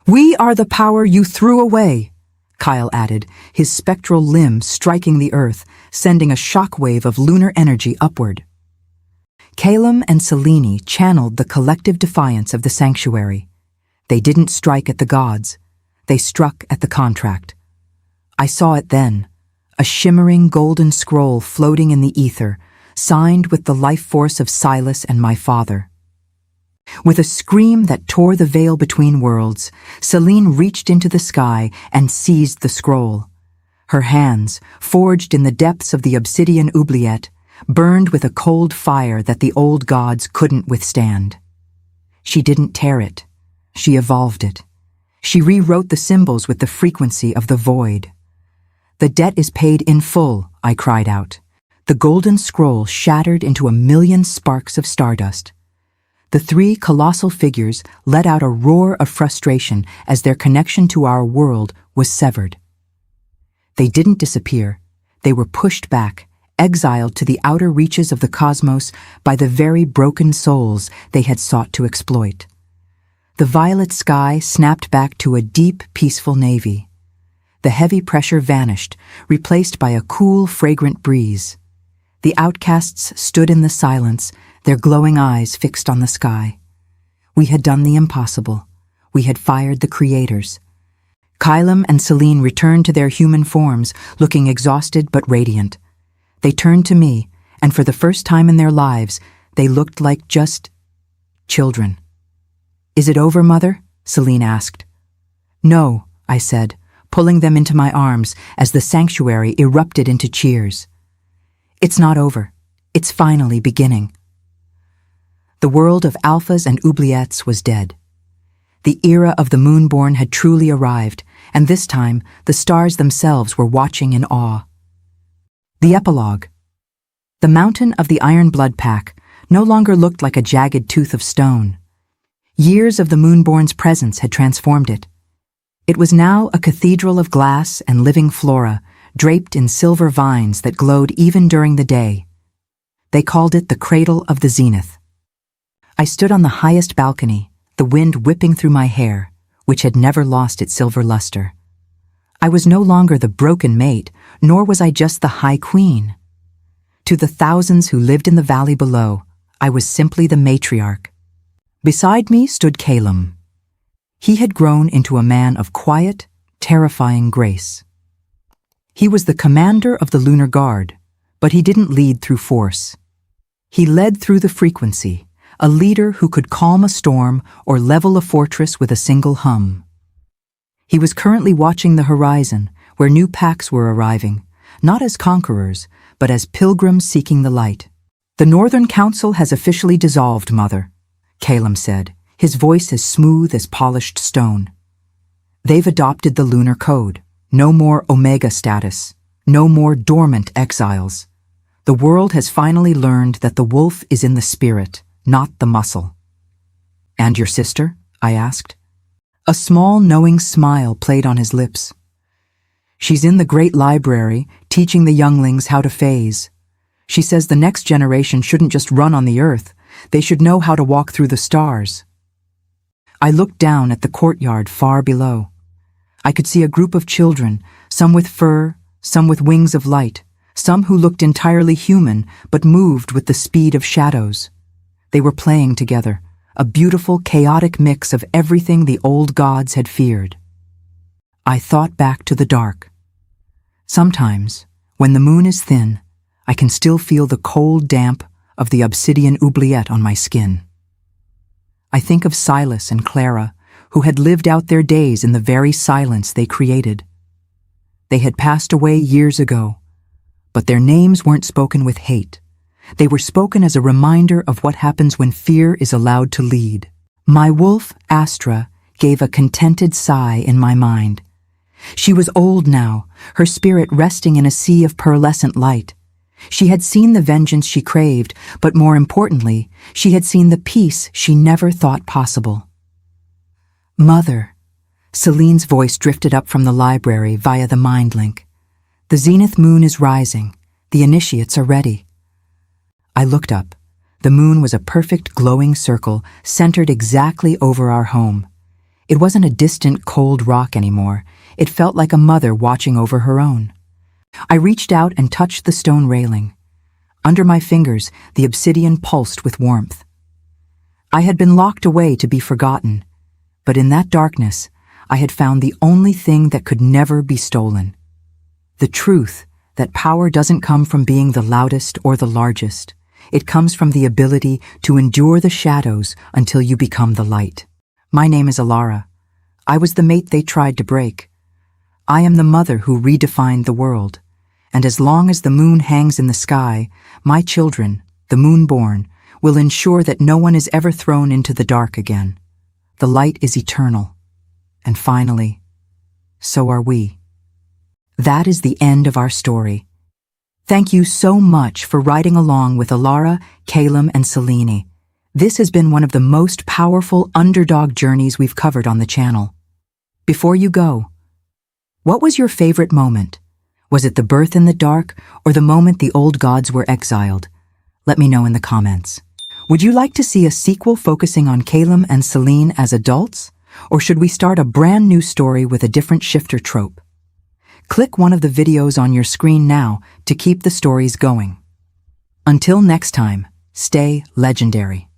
"We are the power you threw away," Kyle added, his spectral limb striking the earth, sending a shockwave of lunar energy upward. Calum and Selene channeled the collective defiance of the sanctuary. They didn't strike at the gods. They struck at the contract. I saw it then, a shimmering golden scroll floating in the ether, signed with the life force of Silas and my father. With a scream that tore the veil between worlds, Selene reached into the sky and seized the scroll. Her hands, forged in the depths of the Obsidian Oubliette, burned with a cold fire that the old gods couldn't withstand. She didn't tear it. She evolved it. She rewrote the symbols with the frequency of the void. "The debt is paid in full," I cried out. The golden scroll shattered into 1,000,000 sparks of stardust. The 3 colossal figures let out a roar of frustration as their connection to our world was severed. They didn't disappear. They were pushed back, exiled to the outer reaches of the cosmos by the very broken souls they had sought to exploit. The violet sky snapped back to a deep, peaceful navy. The heavy pressure vanished, replaced by a cool, fragrant breeze. The outcasts stood in the silence, their glowing eyes fixed on the sky. We had done the impossible. We had fired the creators. Kylam and Celine returned to their human forms, looking exhausted but radiant. They turned to me, and for the first time in their lives, they looked like just children. "Is it over, Mother?" Celine asked. "No," I said, pulling them into my arms as the sanctuary erupted into cheers. "It's not over. It's finally beginning." The world of alphas and oubliettes was dead. The era of the Moonborn had truly arrived, and this time the stars themselves were watching in awe. The epilogue. The mountain of the Iron Blood Pack no longer looked like a jagged tooth of stone. Years of the Moonborn's presence had transformed it. It was now a cathedral of glass and living flora, draped in silver vines that glowed even during the day. They called it the Cradle of the Zenith. I stood on the highest balcony, the wind whipping through my hair, which had never lost its silver luster. I was no longer the broken mate, nor was I just the High Queen. To the thousands who lived in the valley below, I was simply the matriarch. Beside me stood Kylam. He had grown into a man of quiet, terrifying grace. He was the commander of the Lunar Guard, but he didn't lead through force. He led through the frequency, a leader who could calm a storm or level a fortress with a single hum. He was currently watching the horizon, where new packs were arriving, not as conquerors, but as pilgrims seeking the light. "The Northern Council has officially dissolved, Mother," Kylam said, his voice as smooth as polished stone. "They've adopted the Lunar Code. No more Omega status. No more dormant exiles. The world has finally learned that the wolf is in the spirit, not the muscle." "And your sister?" I asked. A small, knowing smile played on his lips. "She's in the Great Library, teaching the younglings how to phase. She says the next generation shouldn't just run on the earth, they should know how to walk through the stars." I looked down at the courtyard far below. I could see a group of children, some with fur, some with wings of light, some who looked entirely human but moved with the speed of shadows. They were playing together, a beautiful, chaotic mix of everything the old gods had feared. I thought back to the dark. Sometimes, when the moon is thin, I can still feel the cold damp of the Obsidian Oubliette on my skin. I think of Silas and Clara, who had lived out their days in the very silence they created. They had passed away years ago, but their names weren't spoken with hate. They were spoken as a reminder of what happens when fear is allowed to lead. My wolf, Astra, gave a contented sigh in my mind. She was old now, her spirit resting in a sea of pearlescent light. She had seen the vengeance she craved, but more importantly, she had seen the peace she never thought possible. "Mother," Celine's voice drifted up from the library via the mind link. "The zenith moon is rising. The initiates are ready." I looked up. The moon was a perfect glowing circle centered exactly over our home. It wasn't a distant, cold rock anymore. It felt like a mother watching over her own. I reached out and touched the stone railing. Under my fingers, the obsidian pulsed with warmth. I had been locked away to be forgotten, but in that darkness, I had found the only thing that could never be stolen. The truth that power doesn't come from being the loudest or the largest. It comes from the ability to endure the shadows until you become the light. My name is Elara. I was the mate they tried to break. I am the mother who redefined the world. And as long as the moon hangs in the sky, my children, the Moonborn, will ensure that no one is ever thrown into the dark again. The light is eternal. And finally, so are we. That is the end of our story. Thank you so much for riding along with Elara, Kylam, and Celine. This has been one of the most powerful underdog journeys we've covered on the channel. Before you go, what was your favorite moment? Was it the birth in the dark or the moment the old gods were exiled? Let me know in the comments. Would you like to see a sequel focusing on Kylam and Celine as adults? Or should we start a brand new story with a different shifter trope? Click one of the videos on your screen now to keep the stories going. Until next time, stay legendary.